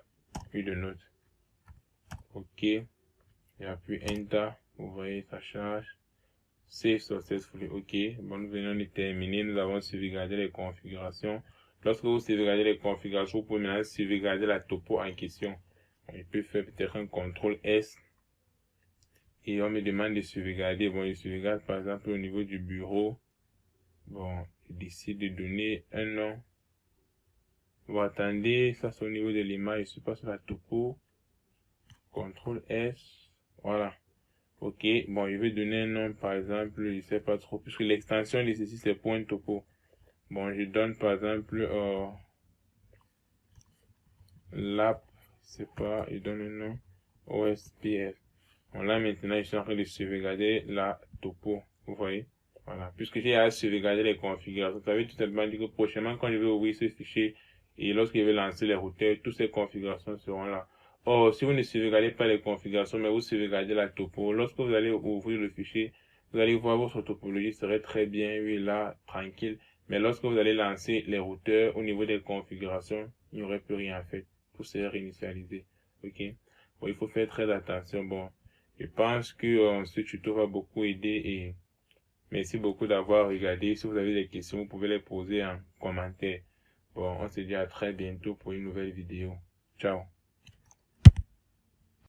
eu de notes. Ok, j'appuie Enter, vous voyez ça charge. Save successfully. Ok, bon, nous venons de terminer. Nous avons sauvegardé les configurations. Lorsque vous sauvegardez les configurations, vous pouvez maintenant sauvegarder la topo en question. On peut faire peut-être un CTRL S et on me demande de sauvegarder. Bon, je sauvegarde par exemple au niveau du bureau. Bon, je décide de donner un nom. Bon, attendez, ça c'est au niveau de l'image. Je passe sur la topo. CTRL S. Voilà. Ok, bon, je vais donner un nom par exemple, je sais pas trop, puisque l'extension de ceci c'est pour un topo. Bon, je donne par exemple l'app, c'est pas, je donne un nom OSPF. Bon, là maintenant, je suis en train de sauvegarder la topo, vous voyez. Voilà, puisque j'ai à sauvegarder les configurations, ça veut tout simplement dire que prochainement, quand je vais ouvrir ce fichier et lorsque je vais lancer les routeurs, toutes ces configurations seront là. Or, si vous ne sauvegardez pas les configurations, mais vous sauvegardez la topo, lorsque vous allez ouvrir le fichier, vous allez voir votre topologie serait très bien, oui, là, tranquille. Mais lorsque vous allez lancer les routeurs au niveau des configurations, il n'y aurait plus rien à faire. Tout serait réinitialisé. Ok? Bon, il faut faire très attention. Bon, je pense que ce tuto va beaucoup aider et merci beaucoup d'avoir regardé. Si vous avez des questions, vous pouvez les poser en commentaire. Bon, on se dit à très bientôt pour une nouvelle vidéo. Ciao.